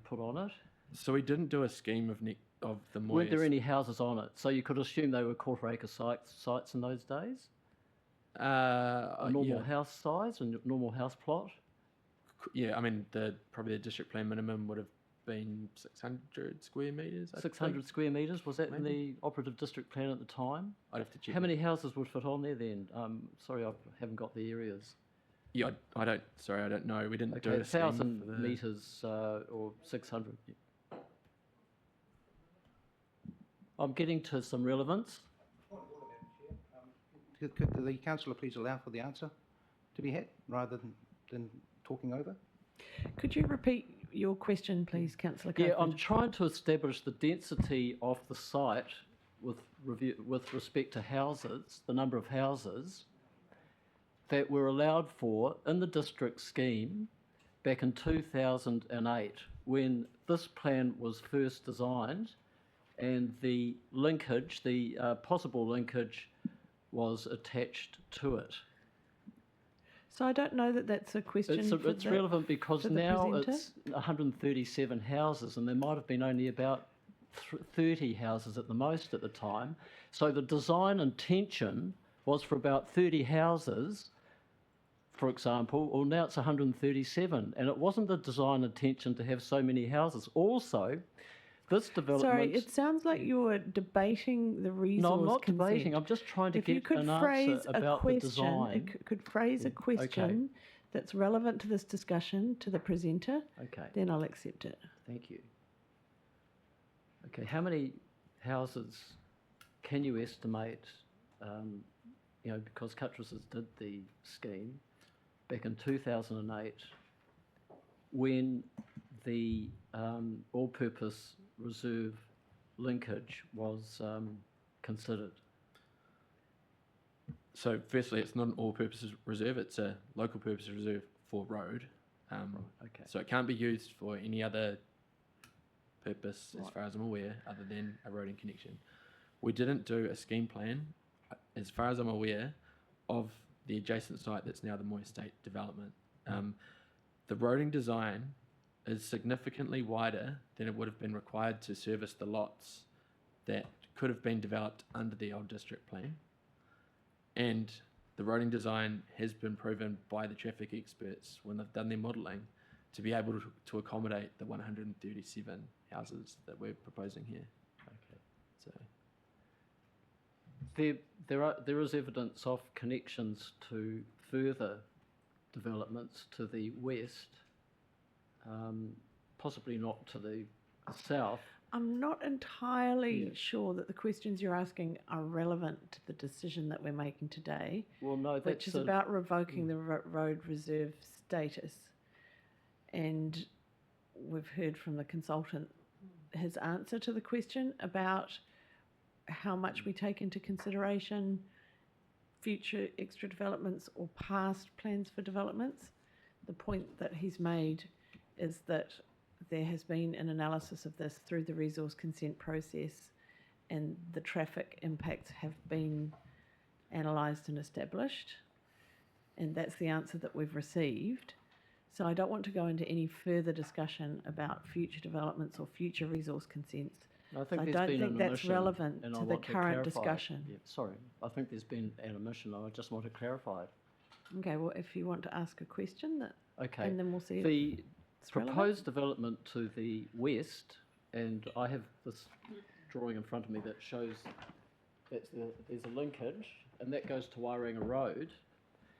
[SPEAKER 5] put on it?
[SPEAKER 7] So we didn't do a scheme of the Moy.
[SPEAKER 5] Weren't there any houses on it? So you could assume they were quarter-acre sites in those days? A normal house size and normal house plot?
[SPEAKER 7] Yeah, I mean, probably the district plan minimum would have been 600 square metres.
[SPEAKER 5] 600 square metres, was that in the operative district plan at the time?
[SPEAKER 7] I'd have to check.
[SPEAKER 5] How many houses would fit on there then? Sorry, I haven't got the areas.
[SPEAKER 7] Yeah, I don't know. We didn't do a
[SPEAKER 5] 1,000 metres or 600. I'm getting to some relevance.
[SPEAKER 11] Could the councillor please allow for the answer to be had rather than talking over?
[SPEAKER 1] Could you repeat your question, please, Councillor Cofen?
[SPEAKER 5] Yeah, I'm trying to establish the density of the site with respect to houses, the number of houses that were allowed for in the district scheme back in 2008 when this plan was first designed, and the linkage, the possible linkage, was attached to it.
[SPEAKER 1] So I don't know that that's a question.
[SPEAKER 5] It's relevant because now it's 137 houses, and there might have been only about 30 houses at the most at the time. So the design intention was for about 30 houses, for example. Well, now it's 137, and it wasn't the design intention to have so many houses. Also, this development...
[SPEAKER 1] Sorry, it sounds like you're debating the resource
[SPEAKER 5] No, I'm not
[SPEAKER 1] consent.
[SPEAKER 5] debating. I'm just trying to
[SPEAKER 1] If you
[SPEAKER 5] get
[SPEAKER 1] could
[SPEAKER 5] an
[SPEAKER 1] phrase
[SPEAKER 5] answer
[SPEAKER 1] a
[SPEAKER 5] about
[SPEAKER 1] question,
[SPEAKER 5] the design.
[SPEAKER 1] could phrase a question that's relevant to this discussion to the presenter,
[SPEAKER 5] Okay,
[SPEAKER 1] then I'll accept it.
[SPEAKER 5] thank you. Okay, how many houses can you estimate, because Cuttresses did the scheme back in 2008 when the all-purpose reserve linkage was considered?
[SPEAKER 7] So firstly, it's not an all-purpose reserve, it's a local purpose reserve for road.
[SPEAKER 5] Okay.
[SPEAKER 7] So it can't be used for any other purpose, as
[SPEAKER 1] Right.
[SPEAKER 7] far as I'm aware, other than a roading connection. We didn't do a scheme plan, as far as I'm aware, of the adjacent site that's now the Moy Estate development. The roading design is significantly wider than it would have been required to service the lots that could have been developed under the old district plan. And the roading design has been proven by the traffic experts when they've done their modelling to be able to accommodate the 137 houses that we're proposing here.
[SPEAKER 5] Okay.
[SPEAKER 7] So
[SPEAKER 5] There is evidence of connections to further developments to the west, possibly not to the south.
[SPEAKER 1] I'm not entirely
[SPEAKER 5] Yeah.
[SPEAKER 1] sure that the questions you're asking are relevant to the decision that we're making today,
[SPEAKER 5] Well, no, that's
[SPEAKER 1] which is about revoking the road reserve status. And we've heard from the consultant his answer to the question about how much we take into consideration future extra developments or past plans for developments. The point that he's made is that there has been an analysis of this through the resource consent process, and the traffic impacts have been analysed and established, and that's the answer that we've received. So I don't want to go into any further discussion about future developments or future resource consents.
[SPEAKER 5] I think
[SPEAKER 1] I
[SPEAKER 5] there's
[SPEAKER 1] don't
[SPEAKER 5] been
[SPEAKER 1] think
[SPEAKER 5] an
[SPEAKER 1] that's
[SPEAKER 5] omission,
[SPEAKER 1] relevant
[SPEAKER 5] and I
[SPEAKER 1] to the
[SPEAKER 5] want
[SPEAKER 1] current
[SPEAKER 5] clarify it.
[SPEAKER 1] discussion.
[SPEAKER 5] Yeah, sorry, I think there's been an omission. I just want to clarify it.
[SPEAKER 1] Okay, well, if you want to ask a question, that,
[SPEAKER 5] Okay.
[SPEAKER 1] and then we'll see if
[SPEAKER 5] The
[SPEAKER 1] it's relevant.
[SPEAKER 5] proposed development to the west, and I have this drawing in front of me that shows there's a linkage, and that goes to Wairinga Road.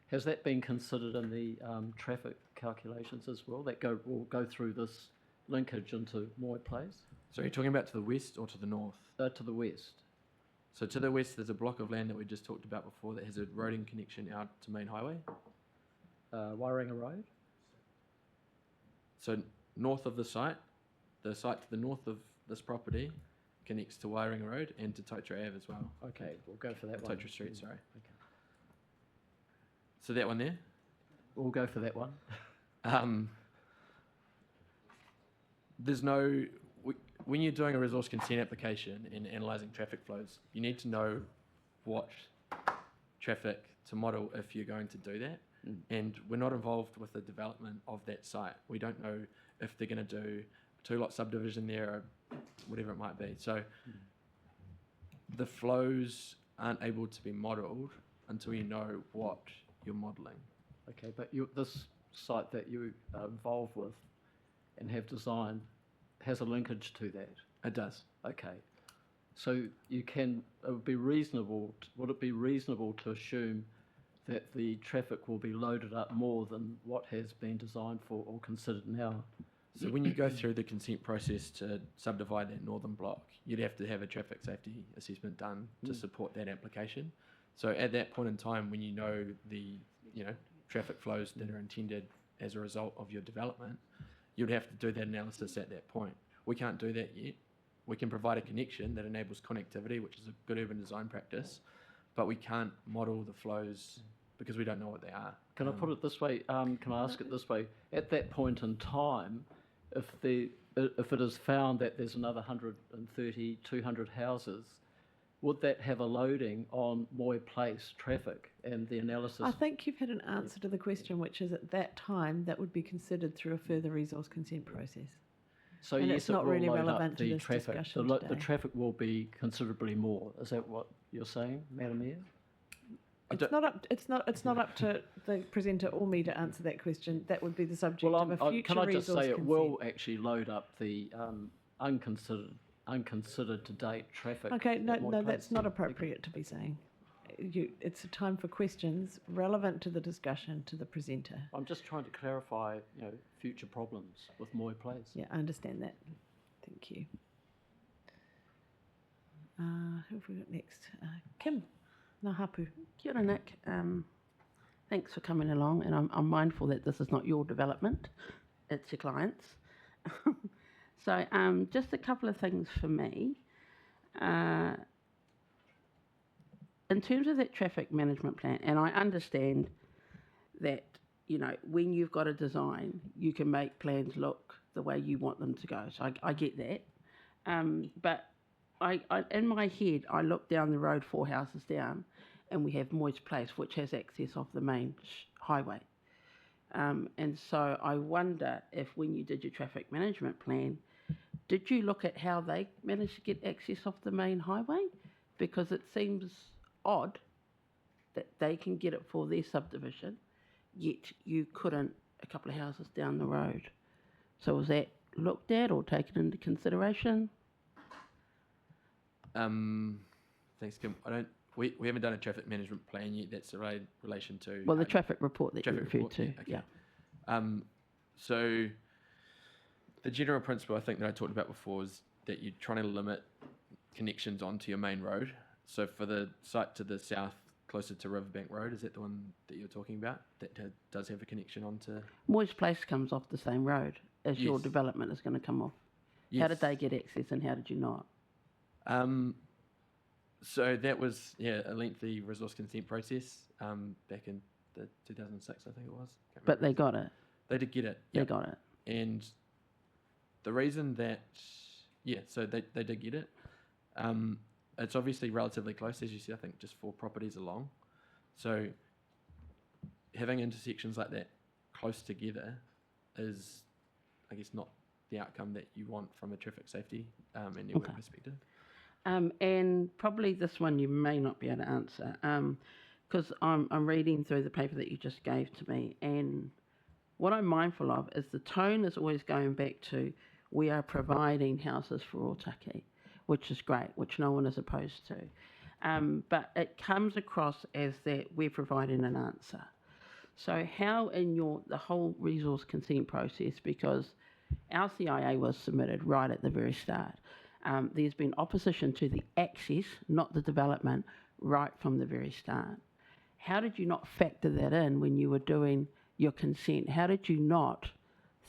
[SPEAKER 5] Has that been considered in the traffic calculations as well? That will go through this linkage into Moy Place?
[SPEAKER 7] So you're talking about to the west or to the north?
[SPEAKER 5] To the west.
[SPEAKER 7] So to the west, there's a block of land that we just talked about before that has a roading connection out to Main Highway.
[SPEAKER 5] Wairinga Road?
[SPEAKER 7] So north of the site to the north of this property connects to Wairinga Road and to Totara Ave as well.
[SPEAKER 5] Okay, we'll go for that one.
[SPEAKER 7] Totara Street, sorry.
[SPEAKER 5] Okay.
[SPEAKER 7] So that one there.
[SPEAKER 5] We'll go for that one.
[SPEAKER 7] There's no, when you're doing a resource consent application and analysing traffic flows, you need to know what traffic to model if you're going to do that. And we're not involved with the development of that site. We don't know if they're going to do a 2-lot subdivision there or whatever it might be. So the flows aren't able to be modelled until you know what you're modelling.
[SPEAKER 5] Okay, but this site that you are involved with and have designed has a linkage to that?
[SPEAKER 7] It does.
[SPEAKER 5] Okay. So would it be reasonable to assume that the traffic will be loaded up more than what has been designed for or considered now?
[SPEAKER 7] So when you go through the consent process to subdivide that northern block, you'd have to have a traffic safety assessment done to support that application. So at that point in time, when you know the traffic flows that are intended as a result of your development, you'd have to do that analysis at that point. We can't do that yet. We can provide a connection that enables connectivity, which is a good urban design practice, but we can't model the flows because we don't know what they are.
[SPEAKER 5] Can I put it this way? Can I ask it this way? At that point in time, if it is found that there's another 130, 200 houses, would that have a loading on Moy Place traffic and the analysis?
[SPEAKER 1] I think you've had an answer to the question, which is at that time that would be considered through a further resource consent process.
[SPEAKER 5] So
[SPEAKER 1] and
[SPEAKER 5] yes,
[SPEAKER 1] it's not
[SPEAKER 5] it will
[SPEAKER 1] really
[SPEAKER 5] load up
[SPEAKER 1] relevant to
[SPEAKER 5] the
[SPEAKER 1] this
[SPEAKER 5] traffic.
[SPEAKER 1] discussion
[SPEAKER 5] The
[SPEAKER 1] today.
[SPEAKER 5] traffic will be considerably more. Is that what you're saying, Madam Mayor?
[SPEAKER 1] It's not up to the presenter or me to answer that question. That would be the subject of a future
[SPEAKER 5] can I just
[SPEAKER 1] resource
[SPEAKER 5] say it
[SPEAKER 1] consent.
[SPEAKER 5] will actually load up the unconsidered to date traffic?
[SPEAKER 1] Okay,
[SPEAKER 5] at
[SPEAKER 1] no,
[SPEAKER 5] Moy
[SPEAKER 1] that's
[SPEAKER 5] Place?
[SPEAKER 1] not appropriate to be saying. it's a time for questions relevant to the discussion to the presenter.
[SPEAKER 5] I'm just trying to clarify, future problems with Moy Place.
[SPEAKER 1] Yeah, I understand that. Thank you. Who have we got next? Kim Nahapu.
[SPEAKER 12] Kia ora, Nick. Thanks for coming along, and I'm mindful that this is not your development, it's your clients. So just a couple of things for me. In terms of that traffic management plan, and I understand that, when you've got a design, you can make plans look the way you want them to go. So I get that. But I in my head, I look down the road 4 houses down, and we have Moy's Place, which has access off the main highway. And so I wonder if when you did your traffic management plan, did you look at how they managed to get access off the main highway? Because it seems odd that they can get it for their subdivision, yet you couldn't a couple of houses down the road. So was that looked at or taken into consideration?
[SPEAKER 7] Thanks, Kim. We haven't done a traffic management plan yet. That's in relation to
[SPEAKER 12] Well, the traffic report that you
[SPEAKER 7] traffic
[SPEAKER 12] referred
[SPEAKER 7] report,
[SPEAKER 12] to,
[SPEAKER 7] yeah, okay. So the general principle I think that I talked about before is that you're trying to limit connections onto your main road. So for the site to the south, closer to Riverbank Road, is that the one that you're talking about? That does have a connection onto...
[SPEAKER 12] Moy's Place comes off the same road as your
[SPEAKER 7] Yes.
[SPEAKER 12] development is going to come off.
[SPEAKER 7] Yes.
[SPEAKER 12] How did they get access and how did you not?
[SPEAKER 7] So that was, a lengthy resource consent process back in the 2006, I think it was. Can't
[SPEAKER 12] But
[SPEAKER 7] remember.
[SPEAKER 12] they got it.
[SPEAKER 7] They did get it.
[SPEAKER 12] They
[SPEAKER 7] Yep.
[SPEAKER 12] got it.
[SPEAKER 7] And the reason that, so they did get it. It's obviously relatively close, as you said, I think just 4 properties along. So having intersections like that close together is, I guess, not the outcome that you want from a traffic safety and network
[SPEAKER 12] Okay.
[SPEAKER 7] perspective.
[SPEAKER 12] And probably this one you may not be able to answer because I'm reading through the paper that you just gave to me, and what I'm mindful of is the tone is always going back to we are providing houses for Otaki, which is great, which no one is opposed to. But it comes across as that we're providing an answer. So how in the whole resource consent process, because our CIA was submitted right at the very start, there's been opposition to the access, not the development, right from the very start. How did you not factor that in when you were doing your consent? How did you not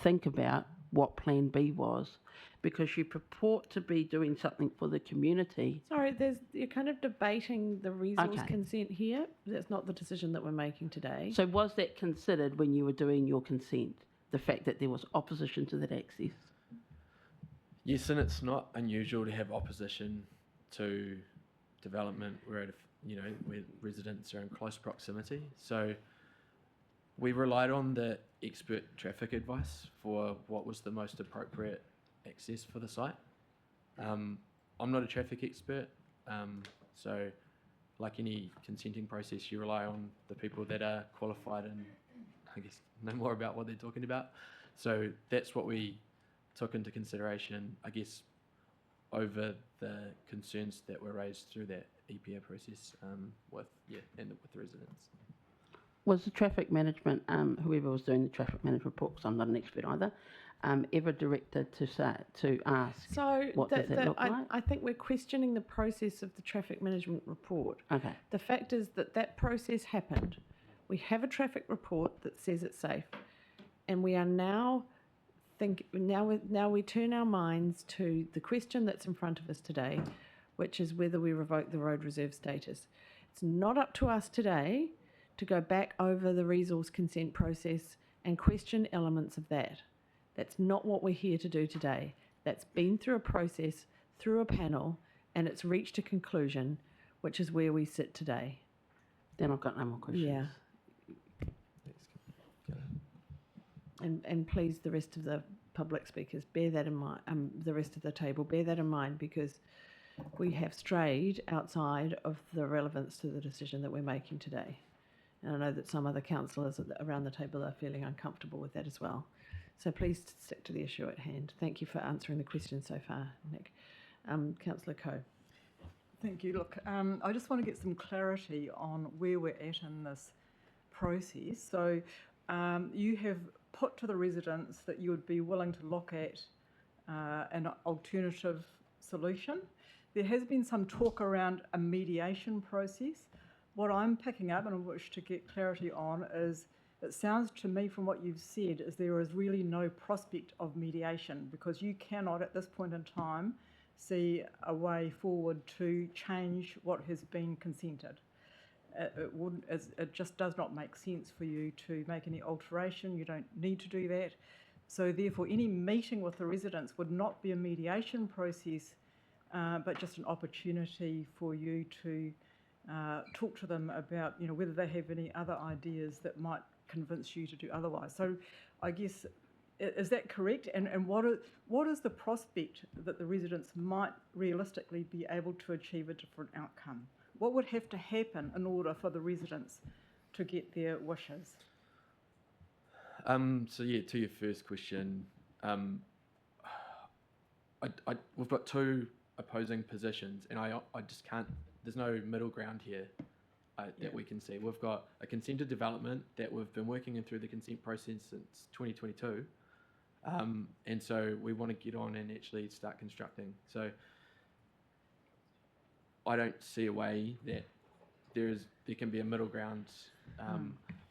[SPEAKER 12] think about what Plan B was? Because you purport to be doing something for the community.
[SPEAKER 1] Sorry, you're kind of debating the resource
[SPEAKER 12] Okay.
[SPEAKER 1] consent here. That's not the decision that we're making today.
[SPEAKER 12] So was that considered when you were doing your consent, the fact that there was opposition to that access?
[SPEAKER 7] Yes, and it's not unusual to have opposition to development where residents are in close proximity. So we relied on the expert traffic advice for what was the most appropriate access for the site. I'm not a traffic expert, so like any consenting process, you rely on the people that are qualified and I guess know more about what they're talking about. So that's what we took into consideration, I guess, over the concerns that were raised through that EPA process with the residents.
[SPEAKER 12] Was the traffic management, whoever was doing the traffic management report, because I'm not an expert either, ever directed to ask
[SPEAKER 1] So
[SPEAKER 12] what does that look like?
[SPEAKER 1] I think we're questioning the process of the traffic management report.
[SPEAKER 12] Okay.
[SPEAKER 1] The fact is that process happened. We have a traffic report that says it's safe, and we are now we turn our minds to the question that's in front of us today, which is whether we revoke the road reserve status. It's not up to us today to go back over the resource consent process and question elements of that. That's not what we're here to do today. That's been through a process, through a panel, and it's reached a conclusion, which is where we sit today.
[SPEAKER 12] Then I've got no more questions.
[SPEAKER 1] Yeah. And please, the rest of the public speakers, bear that in mind, the rest of the table, bear that in mind, because we have strayed outside of the relevance to the decision that we're making today. And I know that some other councillors around the table are feeling uncomfortable with that as well. So please stick to the issue at hand. Thank you for answering the question so far, Nick. Councillor Coe.
[SPEAKER 13] Thank you. Look, I just want to get some clarity on where we're at in this process. So you have put to the residents that you would be willing to look at an alternative solution. There has been some talk around a mediation process. What I'm picking up and I wish to get clarity on is it sounds to me from what you've said is there is really no prospect of mediation because you cannot at this point in time see a way forward to change what has been consented. It just does not make sense for you to make any alteration. You don't need to do that. So therefore, any meeting with the residents would not be a mediation process, but just an opportunity for you to talk to them about, whether they have any other ideas that might convince you to do otherwise. So I guess, is that correct? And what is the prospect that the residents might realistically be able to achieve a different outcome? What would have to happen in order for the residents to get their wishes?
[SPEAKER 7] So yeah, to your first question, we've got two opposing positions, and I just can't. There's no middle ground here that we can see. We've got a consented development that we've been working in through the consent process since 2022, and so we want to get on and actually start constructing. So I don't see a way that there can be a middle ground,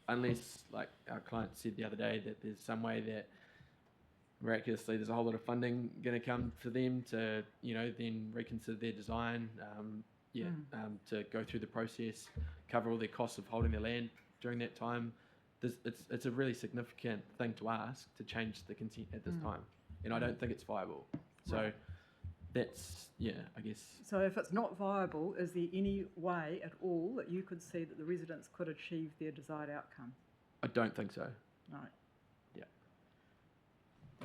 [SPEAKER 7] unless, like our client said the other day, that there's some way that miraculously there's a whole lot of funding going to come for them to, then reconsider their design, to go through the process, cover all their costs of holding their land during that time. It's a really significant thing to ask to change the consent at this time, and I don't think it's viable. So that's, I guess.
[SPEAKER 13] So if it's not viable, is there any way at all that you could see that the residents could achieve their desired outcome?
[SPEAKER 7] I don't think so.
[SPEAKER 13] Right.
[SPEAKER 7] Yeah.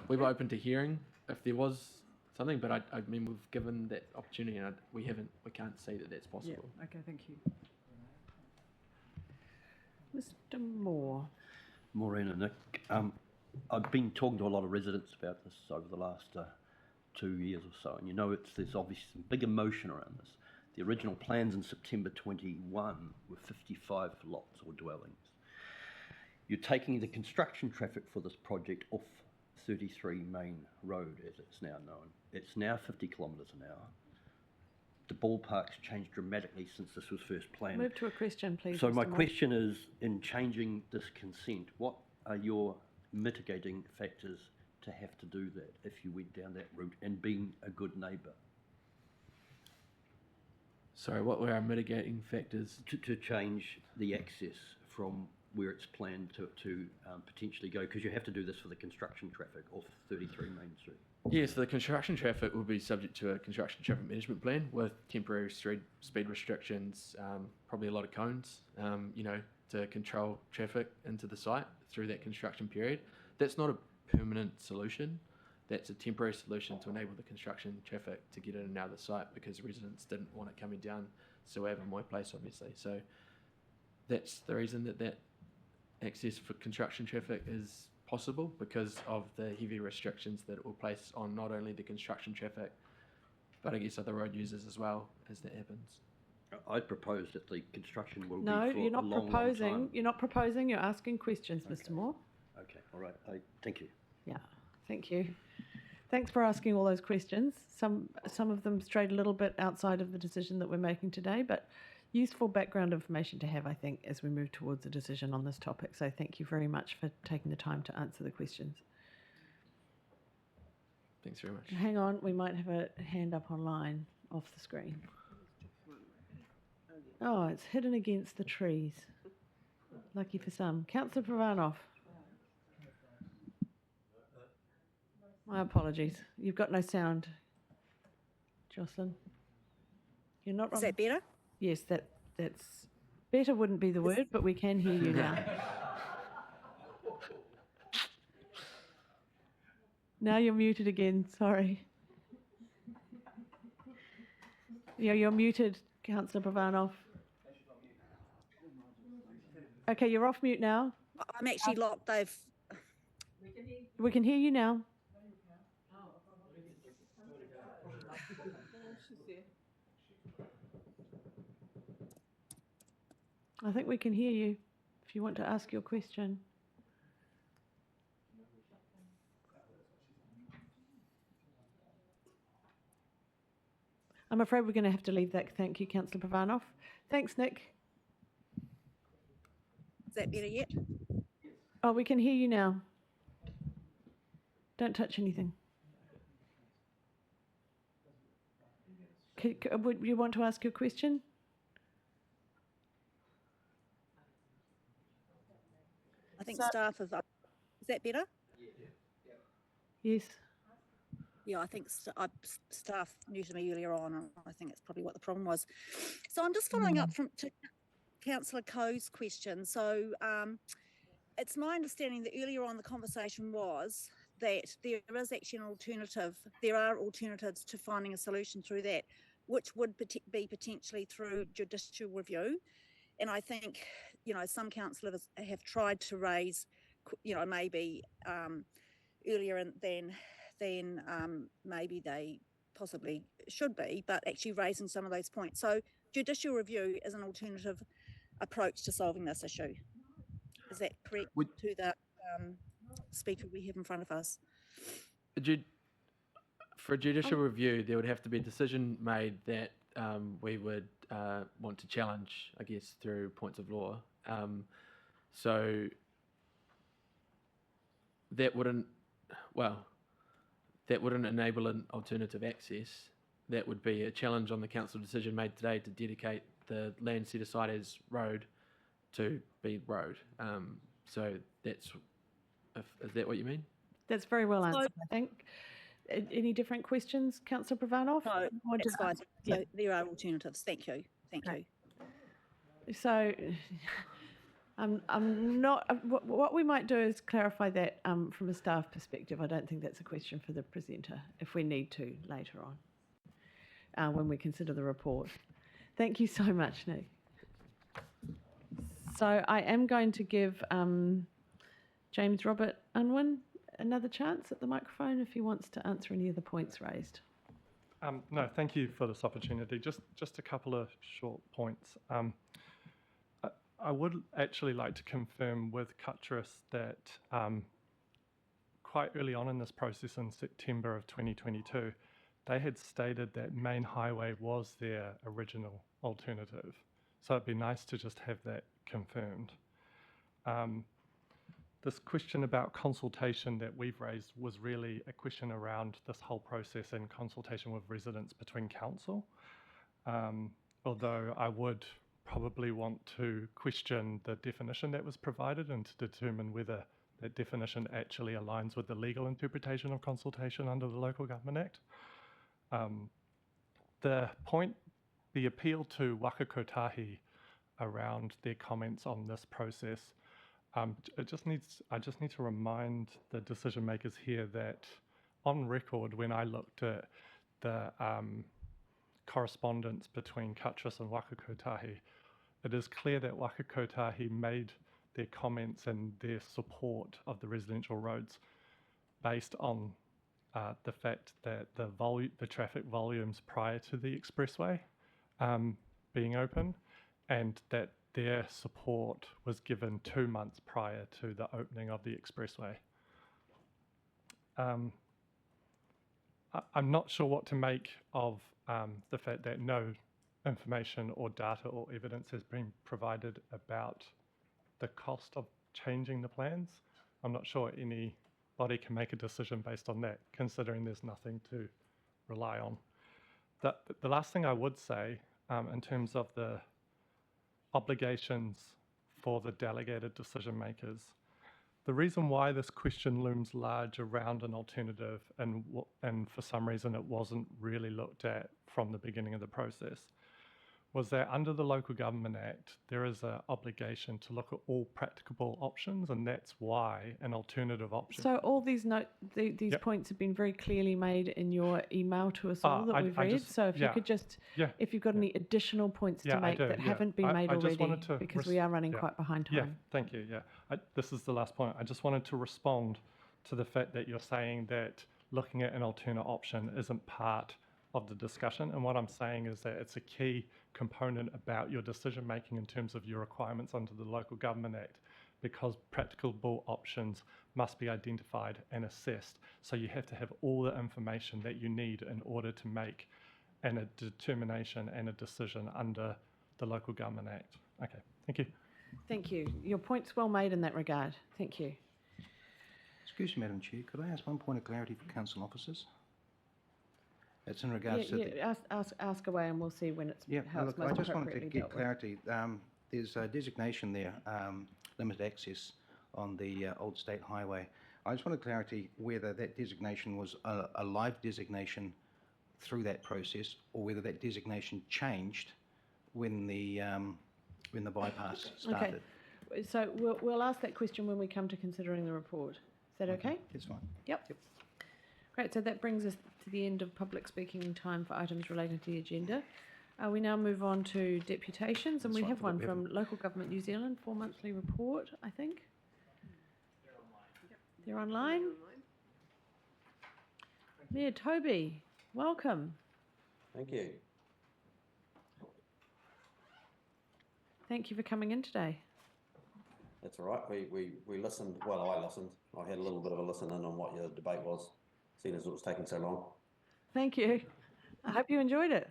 [SPEAKER 7] We were open to hearing if there was something, but I mean, we've given that opportunity and we can't say that that's possible.
[SPEAKER 13] Yeah. Okay, thank you.
[SPEAKER 1] Mr. Moore.
[SPEAKER 14] Maureen and Nick, I've been talking to a lot of residents about this over the last 2 years or so, and there's obviously some big emotion around this. The original plans in September 21 were 55 lots or dwellings. You're taking the construction traffic for this project off 33 Main Road, as it's now known. It's now 50 kilometres an hour. The ballpark's changed dramatically since this was first planned.
[SPEAKER 1] Move to a question, please.
[SPEAKER 14] So
[SPEAKER 1] Mr.
[SPEAKER 14] my
[SPEAKER 1] Moore.
[SPEAKER 14] question is, in changing this consent, what are your mitigating factors to have to do that if you went down that route and being a good neighbour?
[SPEAKER 7] Sorry, what were our mitigating factors?
[SPEAKER 14] To change the access from where it's planned to potentially go, because you have to do this for the construction traffic off 33 Main Street.
[SPEAKER 7] Yes, the construction traffic will be subject to a construction traffic management plan with temporary speed restrictions, probably a lot of cones, to control traffic into the site through that construction period. That's not a permanent solution. That's a temporary solution to enable the construction traffic to get in and out of the site because residents didn't want it coming down Suave and Moy Place, obviously. So that's the reason that access for construction traffic is possible, because of the heavy restrictions that it will place on not only the construction traffic, but I guess other road users as well as that happens.
[SPEAKER 14] I'd propose that the construction will
[SPEAKER 1] No,
[SPEAKER 14] be for
[SPEAKER 1] you're not
[SPEAKER 14] a long,
[SPEAKER 1] proposing.
[SPEAKER 14] long time.
[SPEAKER 1] You're not proposing. You're asking questions, Mr. Moore.
[SPEAKER 14] Okay, all right. Thank you.
[SPEAKER 1] Yeah, thank you. Thanks for asking all those questions. Some of them strayed a little bit outside of the decision that we're making today, but useful background information to have, I think, as we move towards a decision on this topic. So thank you very much for taking the time to answer the questions.
[SPEAKER 7] Thanks very much.
[SPEAKER 1] Hang on, we might have a hand up online off the screen. Oh, it's hidden against the trees. Lucky for some. Councillor Pravanov. My apologies. You've got no sound. Jocelyn. You're not.
[SPEAKER 15] Is that better?
[SPEAKER 1] Yes, that's better. Wouldn't be the word, but we can hear you now. Now you're muted again. Sorry. Yeah, you're muted, Councillor Pravanov. Okay, you're off mute now.
[SPEAKER 15] I'm actually locked.
[SPEAKER 1] We can hear you now. I think we can hear you if you want to ask your question. I'm afraid we're going to have to leave that. Thank you, Councillor Pavanov. Thanks, Nick.
[SPEAKER 15] Is that better yet?
[SPEAKER 1] Oh, we can hear you now. Don't touch anything. Would you want to ask your question?
[SPEAKER 15] I think staff have. Is that better?
[SPEAKER 1] Yes.
[SPEAKER 15] Yeah, I think staff knew to me earlier on, and I think that's probably what the problem was. So I'm just following up to Councillor Coe's question. So it's my understanding that earlier on the conversation was that there is actually an alternative. There are alternatives to finding a solution through that, which would be potentially through judicial review. And I think, some councillors have tried to raise, maybe earlier than maybe they possibly should be, but actually raising some of those points. So judicial review is an alternative approach to solving this issue. Is that correct to the speaker we have in front of us?
[SPEAKER 7] For a judicial review, there would have to be a decision made that we would want to challenge, I guess, through points of law. So that wouldn't enable an alternative access. That would be a challenge on the council decision made today to dedicate the land set aside as road to be road. So is that what you mean?
[SPEAKER 1] That's very well answered, I think. Any different questions, Councillor Pavanov?
[SPEAKER 15] No, that's fine. So there are alternatives. Thank you. Thank you.
[SPEAKER 1] So I'm not. What we might do is clarify that from a staff perspective. I don't think that's a question for the presenter. If we need to later on, when we consider the report. Thank you so much, Nick. So I am going to give James Robert Unwin another chance at the microphone if he wants to answer any of the points raised.
[SPEAKER 2] No, thank you for this opportunity. Just a couple of short points. I would actually like to confirm with Cuttress that quite early on in this process in September of 2022, they had stated that Main Highway was their original alternative. So it'd be nice to just have that confirmed. This question about consultation that we've raised was really a question around this whole process in consultation with residents between council. Although I would probably want to question the definition that was provided and to determine whether that definition actually aligns with the legal interpretation of consultation under the Local Government Act. The appeal to Waka Kotahi around their comments on this process, I just need to remind the decision makers here that on record, when I looked at the correspondence between Cuttress and Waka Kotahi, it is clear that Waka Kotahi made their comments and their support of the residential roads based on the fact that the traffic volumes prior to the expressway being open, and that their support was given 2 months prior to the opening of the expressway. I'm not sure what to make of the fact that no information or data or evidence has been provided about the cost of changing the plans. I'm not sure anybody can make a decision based on that, considering there's nothing to rely on. The last thing I would say in terms of the obligations for the delegated decision makers, the reason why this question looms large around an alternative and for some reason it wasn't really looked at from the beginning of the process was that under the Local Government Act, there is an obligation to look at all practicable options, and that's why an alternative option.
[SPEAKER 1] So all these these points have been very clearly made in your email to us all that we've read. So if you could just, if you've got any additional points to make that haven't been made already, because we are running quite behind time.
[SPEAKER 2] Yeah, thank you. Yeah, this is the last point. I just wanted to respond to the fact that you're saying that looking at an alternate option isn't part of the discussion. And what I'm saying is that it's a key component about your decision making in terms of your requirements under the Local Government Act, because practicable options must be identified and assessed. So you have to have all the information that you need in order to make a determination and a decision under the Local Government Act. Okay, thank you.
[SPEAKER 1] Thank you. Your point's well made in that regard. Thank you.
[SPEAKER 11] Excuse me, Madam Chair, could I ask one point of clarity for council officers? It's in regards to the...
[SPEAKER 1] Ask away and we'll see when it's how it's
[SPEAKER 11] look,
[SPEAKER 1] most
[SPEAKER 11] I just wanted to
[SPEAKER 1] appropriately
[SPEAKER 11] get
[SPEAKER 1] dealt with.
[SPEAKER 11] clarity. There's a designation there, limited access on the Old State Highway. I just wanted clarity whether that designation was a live designation through that process, or whether that designation changed when the bypass started.
[SPEAKER 1] Okay. So we'll ask that question when we come to considering the report. Is that okay?
[SPEAKER 11] That's fine.
[SPEAKER 1] Yep. Great. So that brings us to the end of public speaking time for items relating to the agenda. We now move on to deputations, and we have one from Local Government New Zealand for monthly report, I think. They're online. Mayor Toby, welcome.
[SPEAKER 16] Thank you.
[SPEAKER 1] Thank you for coming in today.
[SPEAKER 16] That's all right. We listened, well, I listened. I had a little bit of a listen in on what your debate was, seeing as it was taking so long.
[SPEAKER 1] Thank you. I hope you enjoyed it.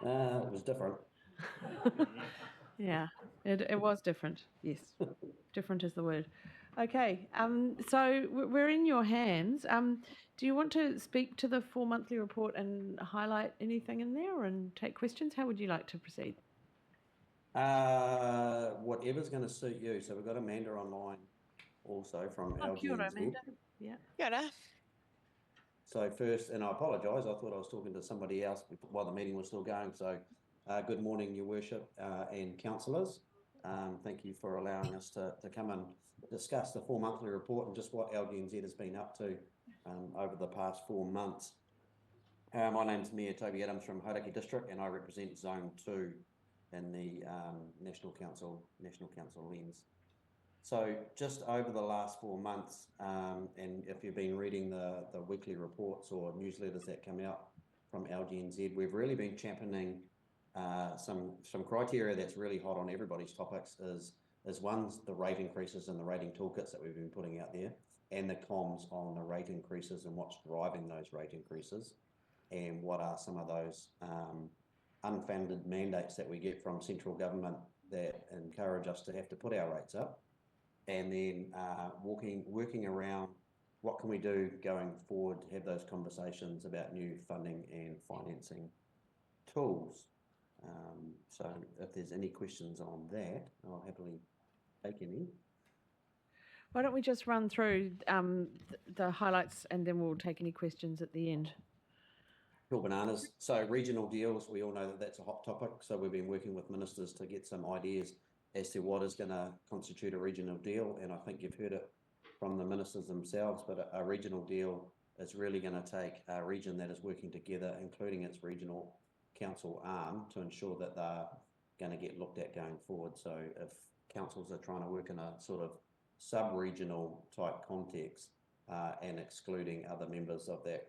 [SPEAKER 16] It was different.
[SPEAKER 1] Yeah, it was different. Yes, different is the word. Okay, so we're in your hands. Do you want to speak to the full monthly report and highlight anything in there and take questions? How would you like to proceed?
[SPEAKER 16] Whatever's going to suit you. So we've got Amanda online also from LGNZ.
[SPEAKER 1] Kia ora, Amanda. Yeah.
[SPEAKER 17] Kia ora.
[SPEAKER 16] So first, and I apologise, I thought I was talking to somebody else while the meeting was still going. So good morning, Your Worship and councillors. Thank you for allowing us to come and discuss the full monthly report and just what LGNZ has been up to over the past 4 months. My name's Mayor Toby Adams from Hauraki District, and I represent Zone 2 in the National Council lens. So just over the last 4 months, and if you've been reading the weekly reports or newsletters that come out from LGNZ, we've really been championing some criteria that's really hot on everybody's topics is one, the rate increases and the rating toolkits that we've been putting out there, and the comms on the rate increases and what's driving those rate increases, and what are some of those unfunded mandates that we get from central government that encourage us to have to put our rates up, and then working around what can we do going forward to have those conversations about new funding and financing tools. So if there's any questions on that, I'll happily take any.
[SPEAKER 1] Why don't we just run through the highlights and then we'll take any questions at the end.
[SPEAKER 16] Cool bananas. So regional deals, we all know that that's a hot topic. So we've been working with ministers to get some ideas as to what is going to constitute a regional deal. And I think you've heard it from the ministers themselves, but a regional deal is really going to take a region that is working together, including its regional council arm, to ensure that they're going to get looked at going forward. So if councils are trying to work in a sort of sub-regional type context and excluding other members of that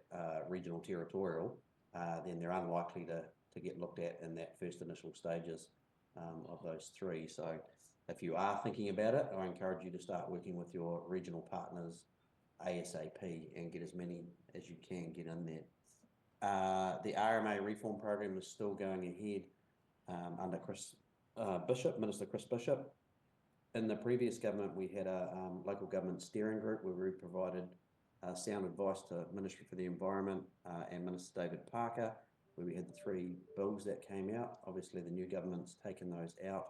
[SPEAKER 16] regional territorial, then they're unlikely to get looked at in that first initial stages of those three. So if you are thinking about it, I encourage you to start working with your regional partners ASAP and get as many as you can get in there. The RMA reform program is still going ahead under Minister Chris Bishop. In the previous government, we had a local government steering group where we provided sound advice to Ministry for the Environment and Minister David Parker, where we had the 3 bills that came out. Obviously, the new government's taken those out.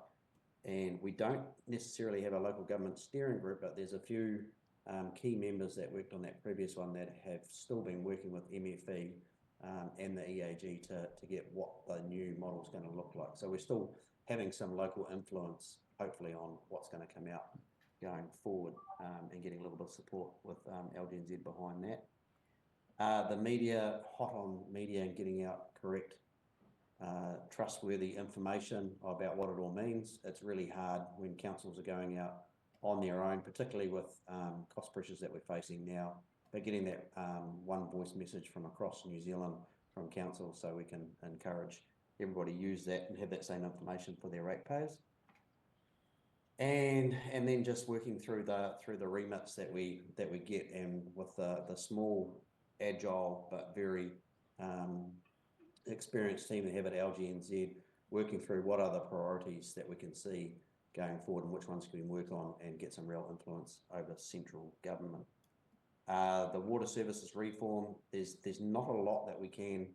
[SPEAKER 16] And we don't necessarily have a local government steering group, but there's a few key members that worked on that previous one that have still been working with MFE and the EAG to get what the new model is going to look like. So we're still having some local influence, hopefully, on what's going to come out going forward and getting a little bit of support with LGNZ behind that. The media, hot on media and getting out correct, trustworthy information about what it all means. It's really hard when councils are going out on their own, particularly with cost pressures that we're facing now, but getting that one voice message from across New Zealand from council, so we can encourage everybody to use that and have that same information for their ratepayers. And then just working through the remits that we get, and with the small, agile but very experienced team we have at LGNZ, working through what are the priorities that we can see going forward and which ones can we work on and get some real influence over central government. The water services reform, there's not a lot that we can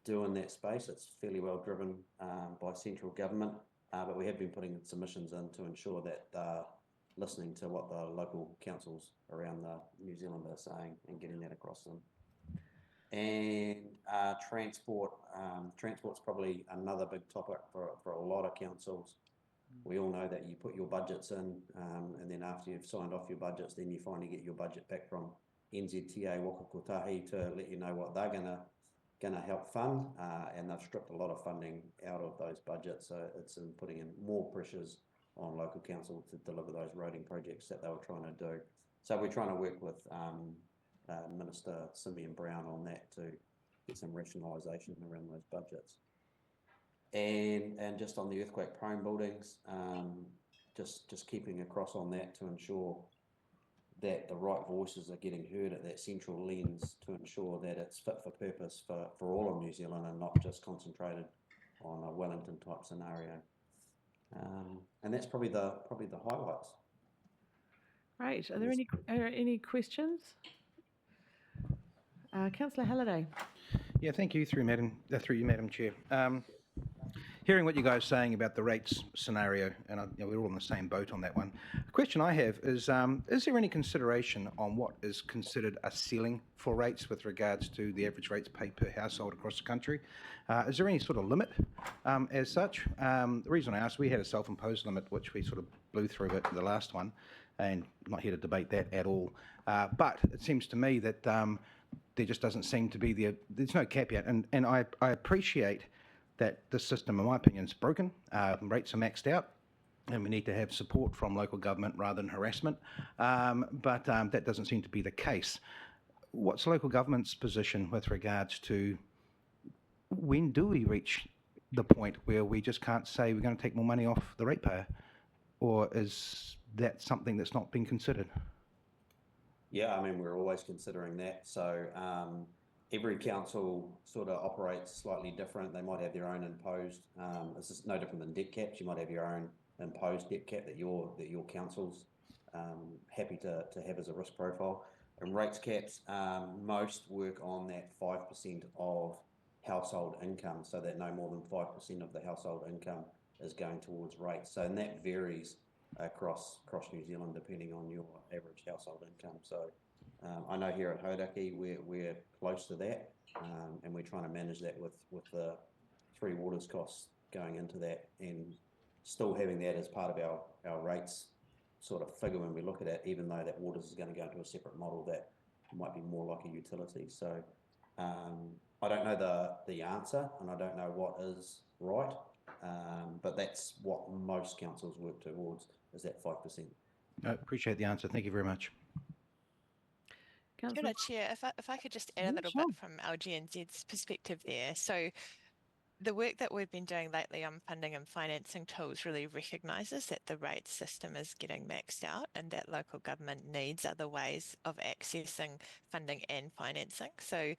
[SPEAKER 16] do in that space. It's fairly well driven by central government, but we have been putting submissions in to ensure that listening to what the local councils around New Zealand are saying and getting that across them. And transport's probably another big topic for a lot of councils. We all know that you put your budgets in, and then after you've signed off your budgets, then you finally get your budget back from NZTA Waka Kotahi to let you know what they're gonna help fund, and they've stripped a lot of funding out of those budgets, so it's putting in more pressures on local council to deliver those roading projects that they were trying to do. So we're trying to work with Minister Simeon Brown on that to get some rationalisation around those budgets. And just on the earthquake prone buildings, just keeping across on that to ensure that the right voices are getting heard at that central lens, to ensure that it's fit for purpose for all of New Zealand and not just concentrated on a Wellington type scenario. And that's probably the highlights.
[SPEAKER 1] Right. Are there any questions? Councillor Halliday.
[SPEAKER 11] Yeah, thank you, through you, Madam Chair. Hearing what you guys are saying about the rates scenario, and we're all in the same boat on that one. The question I have is there any consideration on what is considered a ceiling for rates with regards to the average rates paid per household across the country? Is there any sort of limit as such? The reason I asked, we had a self-imposed limit, which we sort of blew through it the last one, and I'm not here to debate that at all. But it seems to me that there just doesn't seem to be there's no cap yet, and I appreciate that this system, in my opinion, is broken. Rates are maxed out, and we need to have support from local government rather than harassment. But that doesn't seem to be the case. What's local government's position with regards to when do we reach the point where we just can't say we're going to take more money off the ratepayer? Or is that something that's not being considered?
[SPEAKER 16] Yeah, I mean, we're always considering that. So every council sort of operates slightly different. They might have their own imposed. It's just no different than debt caps. You might have your own imposed debt cap that your council's happy to have as a risk profile. And rates caps, most work on that 5% of household income, so that no more than 5% of the household income is going towards rates. So, and that varies across New Zealand depending on your average household income. So I know here at Hauraki we're close to that, and we're trying to manage that with the Three Waters costs going into that, and still having that as part of our rates sort of figure when we look at it, even though that waters is going to go into a separate model that might be more like a utility. So I don't know the answer, and I don't know what is right, but that's what most councils work towards, is that 5%.
[SPEAKER 11] I appreciate the answer. Thank you very much.
[SPEAKER 1] Councillor
[SPEAKER 17] Chair, if I could just add a little bit from LGNZ's perspective there. So the work that we've been doing lately on funding and financing tools really recognises that the rates system is getting maxed out and that local government needs other ways of accessing funding and financing. So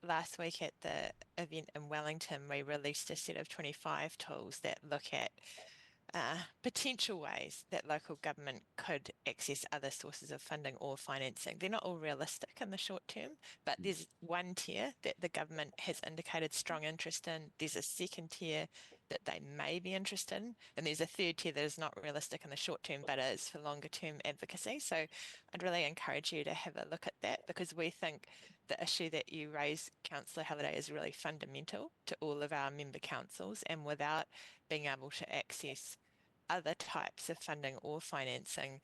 [SPEAKER 17] last week at the event in Wellington, we released a set of 25 tools that look at potential ways that local government could access other sources of funding or financing. They're not all realistic in the short term, but there's one tier that the government has indicated strong interest in. There's a second tier that they may be interested in, and there's a third tier that is not realistic in the short term, but is for longer term advocacy. So I'd really encourage you to have a look at that, because we think the issue that you raise, Councillor Halliday, is really fundamental to all of our member councils, and without being able to access other types of funding or financing,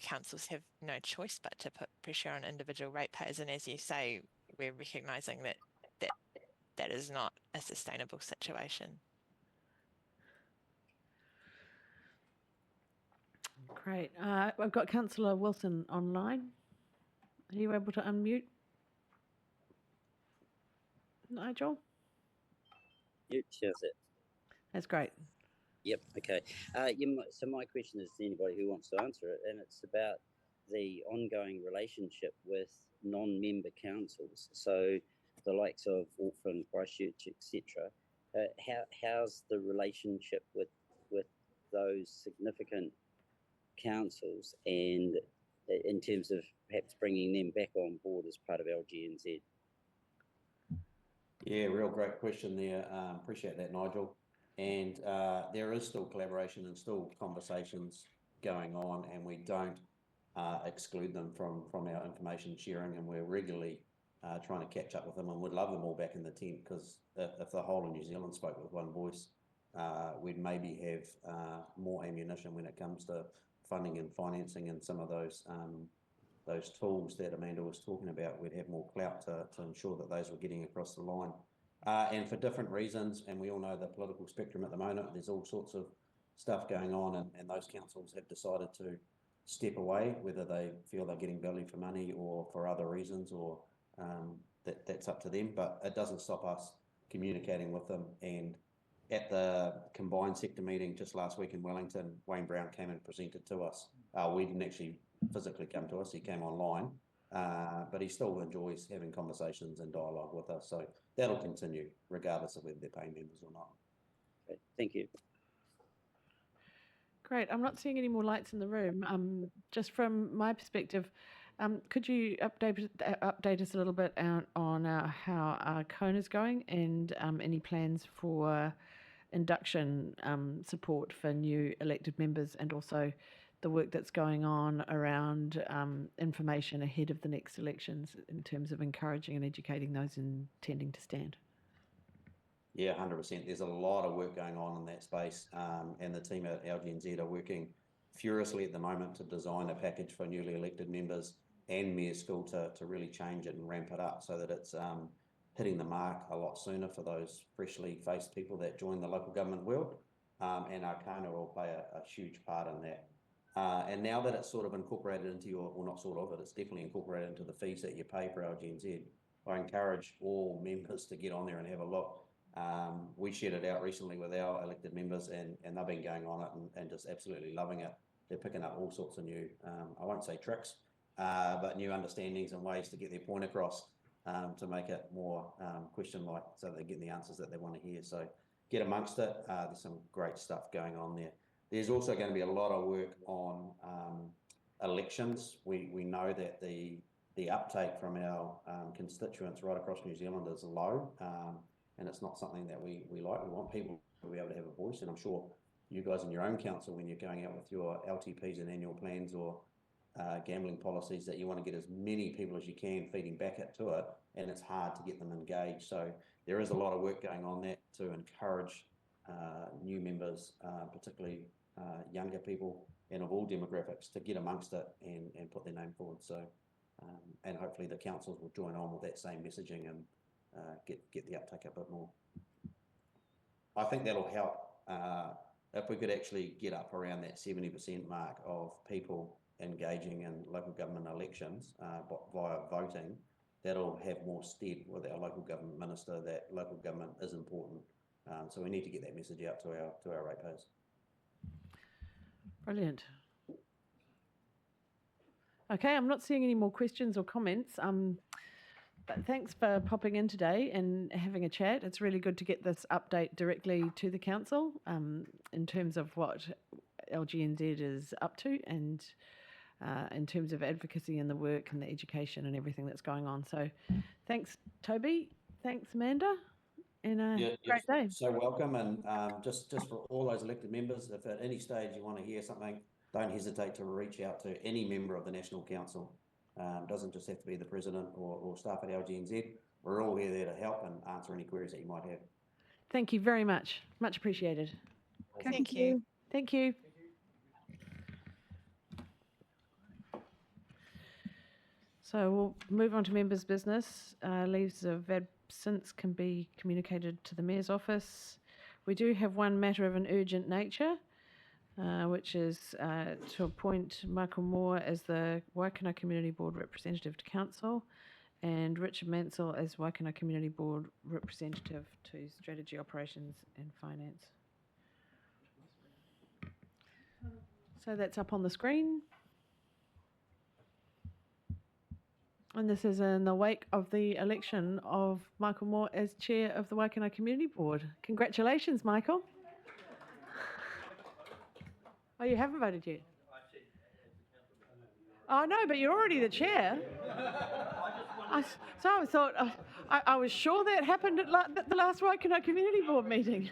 [SPEAKER 17] councils have no choice but to put pressure on individual ratepayers. And as you say, we're recognising that is not a sustainable situation.
[SPEAKER 1] Great. I've got Councillor Wilson online. Are you able to unmute? Nigel?
[SPEAKER 18] Yep, shows it.
[SPEAKER 1] That's great.
[SPEAKER 18] Yep, okay. So my question is to anybody who wants to answer it, and it's about the ongoing relationship with non-member councils. So the likes of Auckland, Christchurch, etc. How's the relationship with those significant councils, and in terms of perhaps bringing them back on board as part of LGNZ?
[SPEAKER 16] Yeah, real great question there. Appreciate that, Nigel. And there is still collaboration and still conversations going on, and we don't exclude them from our information sharing, and we're regularly trying to catch up with them, and we'd love them all back in the tent, because if the whole of New Zealand spoke with one voice, we'd maybe have more ammunition when it comes to funding and financing and some of those tools that Amanda was talking about. We'd have more clout to ensure that those were getting across the line. And for different reasons, and we all know the political spectrum at the moment, there's all sorts of stuff going on, and those councils have decided to step away, whether they feel they're getting value for money or for other reasons, or that's up to them. But it doesn't stop us communicating with them. And at the combined sector meeting just last week in Wellington, Wayne Brown came and presented to us. We didn't actually physically come to us, he came online, but he still enjoys having conversations and dialogue with us. So that'll continue regardless of whether they're paying members or not.
[SPEAKER 18] Okay, thank you.
[SPEAKER 1] Great. I'm not seeing any more lights in the room. Just from my perspective, could you update us a little bit on how Kona is going, and any plans for induction support for new elected members, and also the work that's going on around information ahead of the next elections in terms of encouraging and educating those intending to stand?
[SPEAKER 16] Yeah, 100%. There's a lot of work going on in that space, and the team at LGNZ are working furiously at the moment to design a package for newly elected members and Mayor's School to really change it and ramp it up so that it's hitting the mark a lot sooner for those freshly faced people that join the local government world. And Arcana will play a huge part in that. And now that it's sort of incorporated into your, well, not sort of, but it's definitely incorporated into the fees that you pay for LGNZ, I encourage all members to get on there and have a look. We shared it out recently with our elected members, and they've been going on it and just absolutely loving it. They're picking up all sorts of new, I won't say tricks, but new understandings and ways to get their point across, to make it more question-like, so they're getting the answers that they want to hear. So get amongst it. There's some great stuff going on there. There's also going to be a lot of work on elections. We know that the uptake from our constituents right across New Zealand is low, and it's not something that we like. We want people to be able to have a voice, and I'm sure you guys in your own council, when you're going out with your LTPs and annual plans or gambling policies, that you want to get as many people as you can feeding back to it, and it's hard to get them engaged. So there is a lot of work going on there to encourage new members, particularly younger people and of all demographics, to get amongst it and put their name forward. So and hopefully the councils will join on with that same messaging and get the uptake a bit more. I think that'll help if we could actually get up around that 70% mark of people engaging in local government elections via voting. That'll have more stead with our local government minister that local government is important. So we need to get that message out to our ratepayers.
[SPEAKER 1] Brilliant. Okay, I'm not seeing any more questions or comments. But thanks for popping in today and having a chat. It's really good to get this update directly to the council in terms of what LGNZ is up to, and in terms of advocacy and the work and the education and everything that's going on. So thanks, Toby. Thanks, Amanda. And a great day.
[SPEAKER 16] So welcome. And just for all those elected members, if at any stage you want to hear something, don't hesitate to reach out to any member of the National Council. Doesn't just have to be the president or staff at LGNZ. We're all here there to help and answer any queries that you might have.
[SPEAKER 1] Thank you very much. Much appreciated.
[SPEAKER 17] Thank you.
[SPEAKER 1] Thank you. So we'll move on to members' business. Leaves of absence can be communicated to the Mayor's office. We do have one matter of an urgent nature, which is to appoint Michael Moore as the Waikana Community Board representative to Council. and Richard Mansell as Waikana Community Board representative to Strategy, Operations and Finance. So that's up on the screen. And this is in the wake of the election of Michael Moore as chair of the Waikana Community Board. Congratulations, Michael. Oh, you haven't voted yet? Oh, no, but you're already the chair. So I thought, I was sure that happened at the last Waikana Community Board meeting.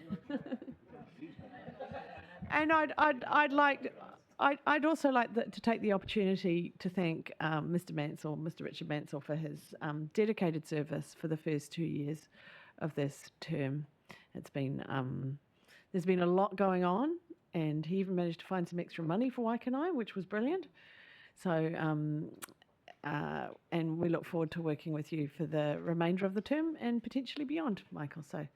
[SPEAKER 1] And I'd also like to take the opportunity to thank Mr. Richard Mansell, for his dedicated service for the first 2 years of this term. It's been there's been a lot going on, and he even managed to find some extra money for Waikanae, which was brilliant. So, and we look forward to working with you for the remainder of the term and potentially beyond, Michael. So,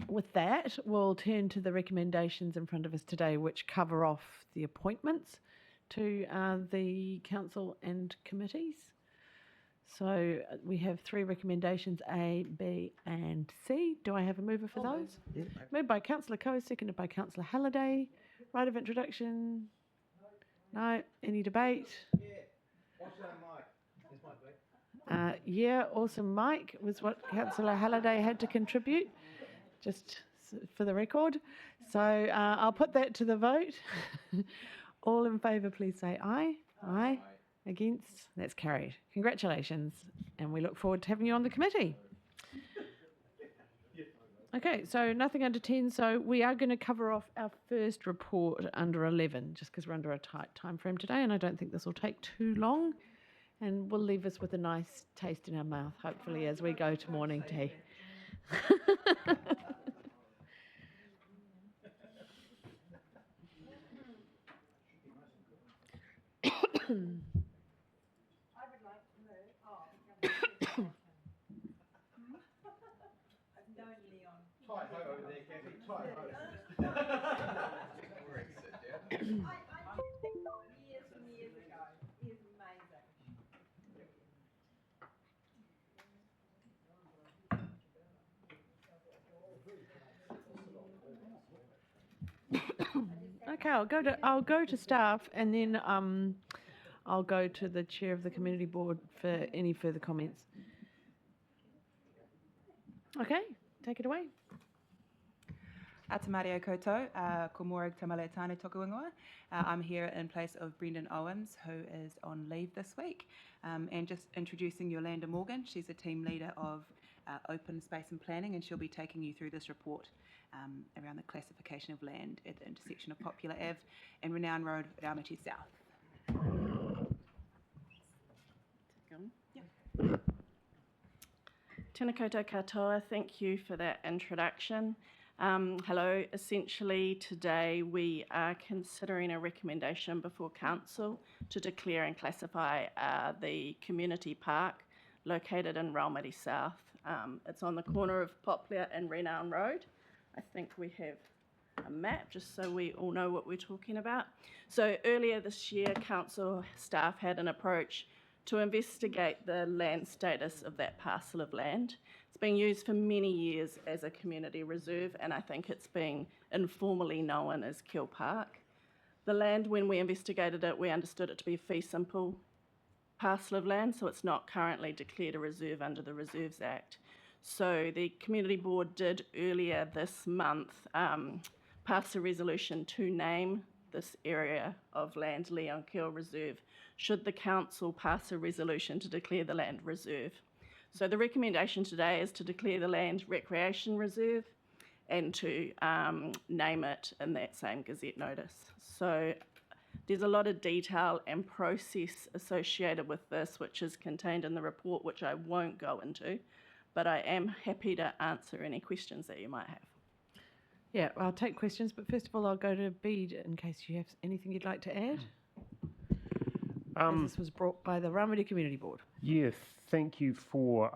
[SPEAKER 1] with that, we'll turn to the recommendations in front of us today, which cover off the appointments to the council and committees. So we have 3 recommendations, A, B and C. Do I have a mover for those?
[SPEAKER 11] Yeah.
[SPEAKER 1] Moved by Councillor Coe, seconded by Councillor Halliday. Right of introduction? No. Any debate? Yeah, awesome Mike was what Councillor Halliday had to contribute, just for the record. So I'll put that to the vote. All in favour, please say aye. Aye. Against? That's carried. Congratulations, and we look forward to having you on the committee. Okay, so nothing under 10, so we are going to cover off our first report under 11, just because we're under a tight time frame today, and I don't think this will take too long, and will leave us with a nice taste in our mouth, hopefully, as we go to morning tea. Okay, I'll go to staff, and then I'll go to the chair of the community board for any further comments. Okay, take it away.
[SPEAKER 19] Ata Maria koutou, ko Morag Tamale Tāne toku ingoa. I'm here in place of Brendan Owens, who is on leave this week. And just introducing Yolanda Morgan, she's a team leader of open space and planning, and she'll be taking you through this report around the classification of land at the intersection of Popular Ave and Renown Road, Raumati South.
[SPEAKER 20] Tēnā koutou katoa, thank you for that introduction. Hello, essentially today we are considering a recommendation before Council to declare and classify the community park located in Raumati South. It's on the corner of Poplar and Renown Road. I think we have a map just so we all know what we're talking about. So earlier this year, Council staff had an approach to investigate the land status of that parcel of land. It's been used for many years as a community reserve, and I think it's been informally known as Kill Park. The land, when we investigated it, we understood it to be a fee simple parcel of land, so it's not currently declared a reserve under the Reserves Act. So the Community Board did earlier this month pass a resolution to name this area of land Leon Kill Reserve, should the Council pass a resolution to declare the land reserve. So the recommendation today is to declare the land Recreation Reserve and to name it in that same Gazette notice. So there's a lot of detail and process associated with this, which is contained in the report, which I won't go into, but I am happy to answer any questions that you might have.
[SPEAKER 1] Yeah, I'll take questions, but first of all, I'll go to Bede in case you have anything you'd like to add. As this was brought by the Raumati Community Board.
[SPEAKER 21] Yeah, thank you for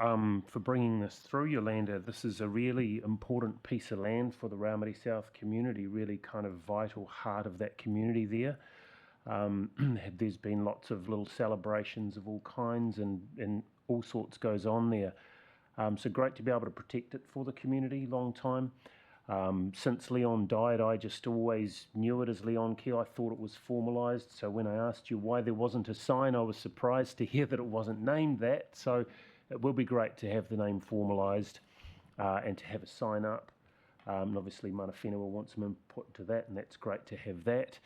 [SPEAKER 21] bringing this through, Yolanda. This is a really important piece of land for the Raumati South community, really kind of vital heart of that community there. There's been lots of little celebrations of all kinds and all sorts goes on there. So great to be able to protect it for the community, long time. Since Leon died, I just always knew it as Leon Keel. I thought it was formalised. So when I asked you why there wasn't a sign, I was surprised to hear that it wasn't named that. So it will be great to have the name formalised and to have a sign up. And obviously, Mana Whenua wants some input to that, and that's great to have that.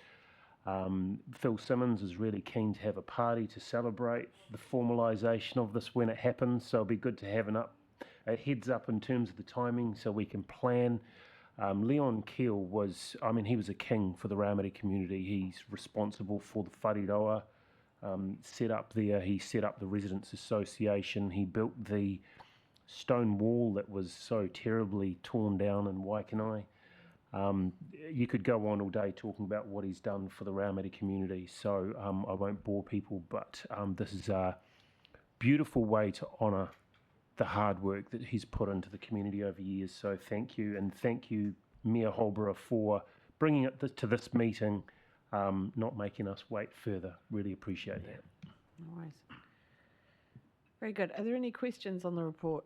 [SPEAKER 21] Phil Simmons is really keen to have a party to celebrate the formalisation of this when it happens. So it'll be good to have a heads up in terms of the timing so we can plan. Leon Keel was, he was a king for the Raumati community. He's responsible for the Whariroa set up there. He set up the Residents Association. He built the stone wall that was so terribly torn down in Waikanae. You could go on all day talking about what he's done for the Raumati community, so I won't bore people, but this is a beautiful way to honour the hard work that he's put into the community over years. So thank you, and thank you, Mayor Holborough, for bringing it to this meeting, not making us wait further. Really appreciate that.
[SPEAKER 1] No worries. Very good. Are there any questions on the report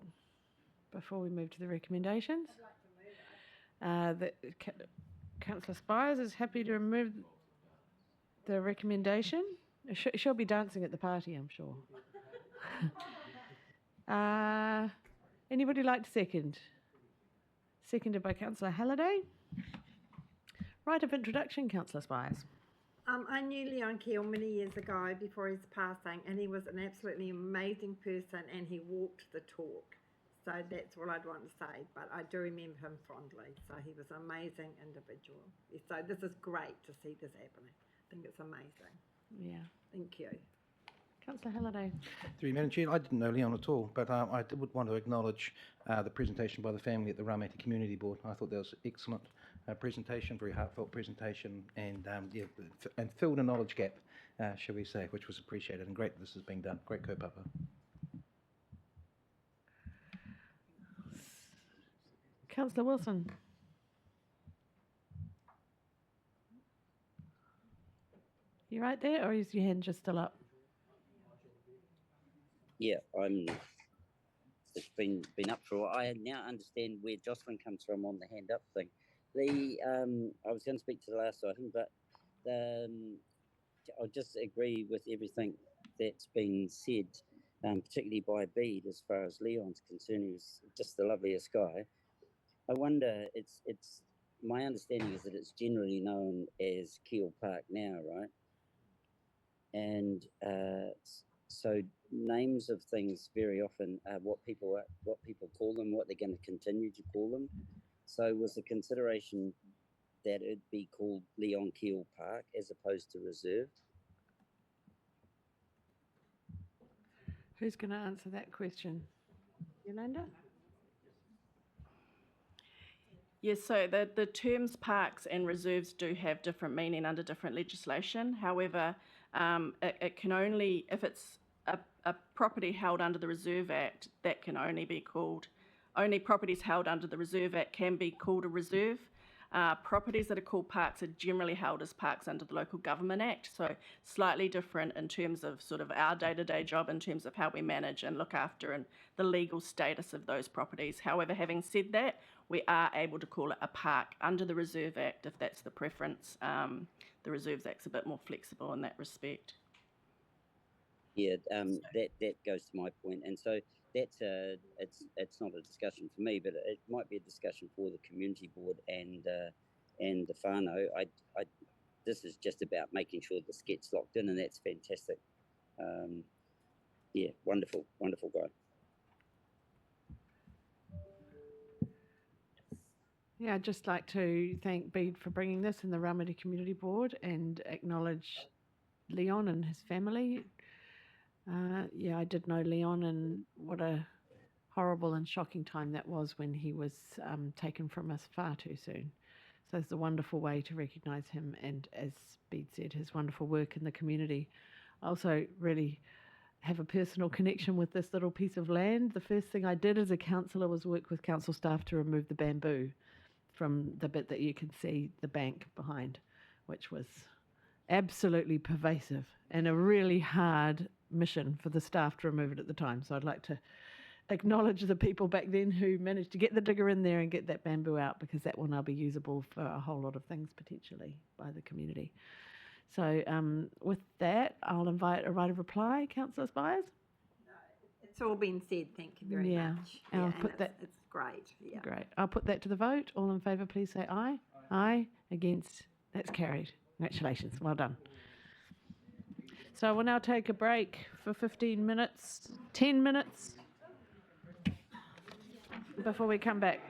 [SPEAKER 1] before we move to the recommendations? Councillor Spires is happy to remove the recommendation. She'll be dancing at the party, I'm sure. Anybody like to second? Seconded by Councillor Halliday. Right of introduction, Councillor Spires.
[SPEAKER 3] I knew Leon Keel many years ago before his passing, and he was an absolutely amazing person, and he walked the talk. So that's all I'd want to say, but I do remember him fondly. So he was an amazing individual. So this is great to see this happening. I think it's amazing.
[SPEAKER 1] Yeah.
[SPEAKER 3] Thank you.
[SPEAKER 1] Councillor Halliday.
[SPEAKER 11] Through you, Madam Chair, I didn't know Leon at all, but I would want to acknowledge the presentation by the family at the Raumati Community Board. I thought that was an excellent presentation, very heartfelt presentation, and and filled a knowledge gap, shall we say, which was appreciated, and great that this is being done. Great kaupapa.
[SPEAKER 1] Councillor Wilson. You right there, or is your hand just still up?
[SPEAKER 18] Yeah, it's been up for a while. I now understand where Jocelyn comes from on the hand up thing. I was going to speak to the last item, but I'll just agree with everything that's been said, particularly by Bede as far as Leon's concerned. He was just the loveliest guy. I wonder, it's my understanding is that it's generally known as Keel Park now, right? And so names of things very often are what people call them, what they're going to continue to call them. So was the consideration that it be called Leon Keel Park as opposed to reserve?
[SPEAKER 1] Who's going to answer that question? Yolanda?
[SPEAKER 20] Yes, so the terms parks and reserves do have different meaning under different legislation. However, it can only, if it's a property held under the Reserve Act, that can only be called, only properties held under the Reserve Act can be called a reserve. Properties that are called parks are generally held as parks under the Local Government Act, so slightly different in terms of sort of our day-to-day job in terms of how we manage and look after and the legal status of those properties. However, having said that, we are able to call it a park under the Reserve Act if that's the preference. The Reserves Act's a bit more flexible in that respect.
[SPEAKER 18] Yeah, that goes to my point, and so that's it's not a discussion for me, but it might be a discussion for the community board and the whānau. This is just about making sure this gets locked in, and that's fantastic. Yeah, wonderful guy.
[SPEAKER 1] Yeah, I'd just like to thank Bede for bringing this in the Raumati Community Board and acknowledge Leon and his family. Yeah, I did know Leon, and what a horrible and shocking time that was when he was taken from us far too soon. So it's a wonderful way to recognise him and, as Bede said, his wonderful work in the community. I also really have a personal connection with this little piece of land. The first thing I did as a councillor was work with council staff to remove the bamboo from the bit that you can see the bank behind, which was absolutely pervasive and a really hard mission for the staff to remove it at the time. So I'd like to acknowledge the people back then who managed to get the digger in there and get that bamboo out, because that will now be usable for a whole lot of things potentially by the community. So with that, I'll invite a right of reply. Councillor Spires?
[SPEAKER 3] It's all been said, thank you very much.
[SPEAKER 1] And I'll
[SPEAKER 3] and
[SPEAKER 1] put that.
[SPEAKER 3] it's great, yeah.
[SPEAKER 1] Great. I'll put that to the vote. All in favour, please say aye. Aye. Against? That's carried. Congratulations. Well done. So we'll now take a break for 15 minutes, 10 minutes before we come back.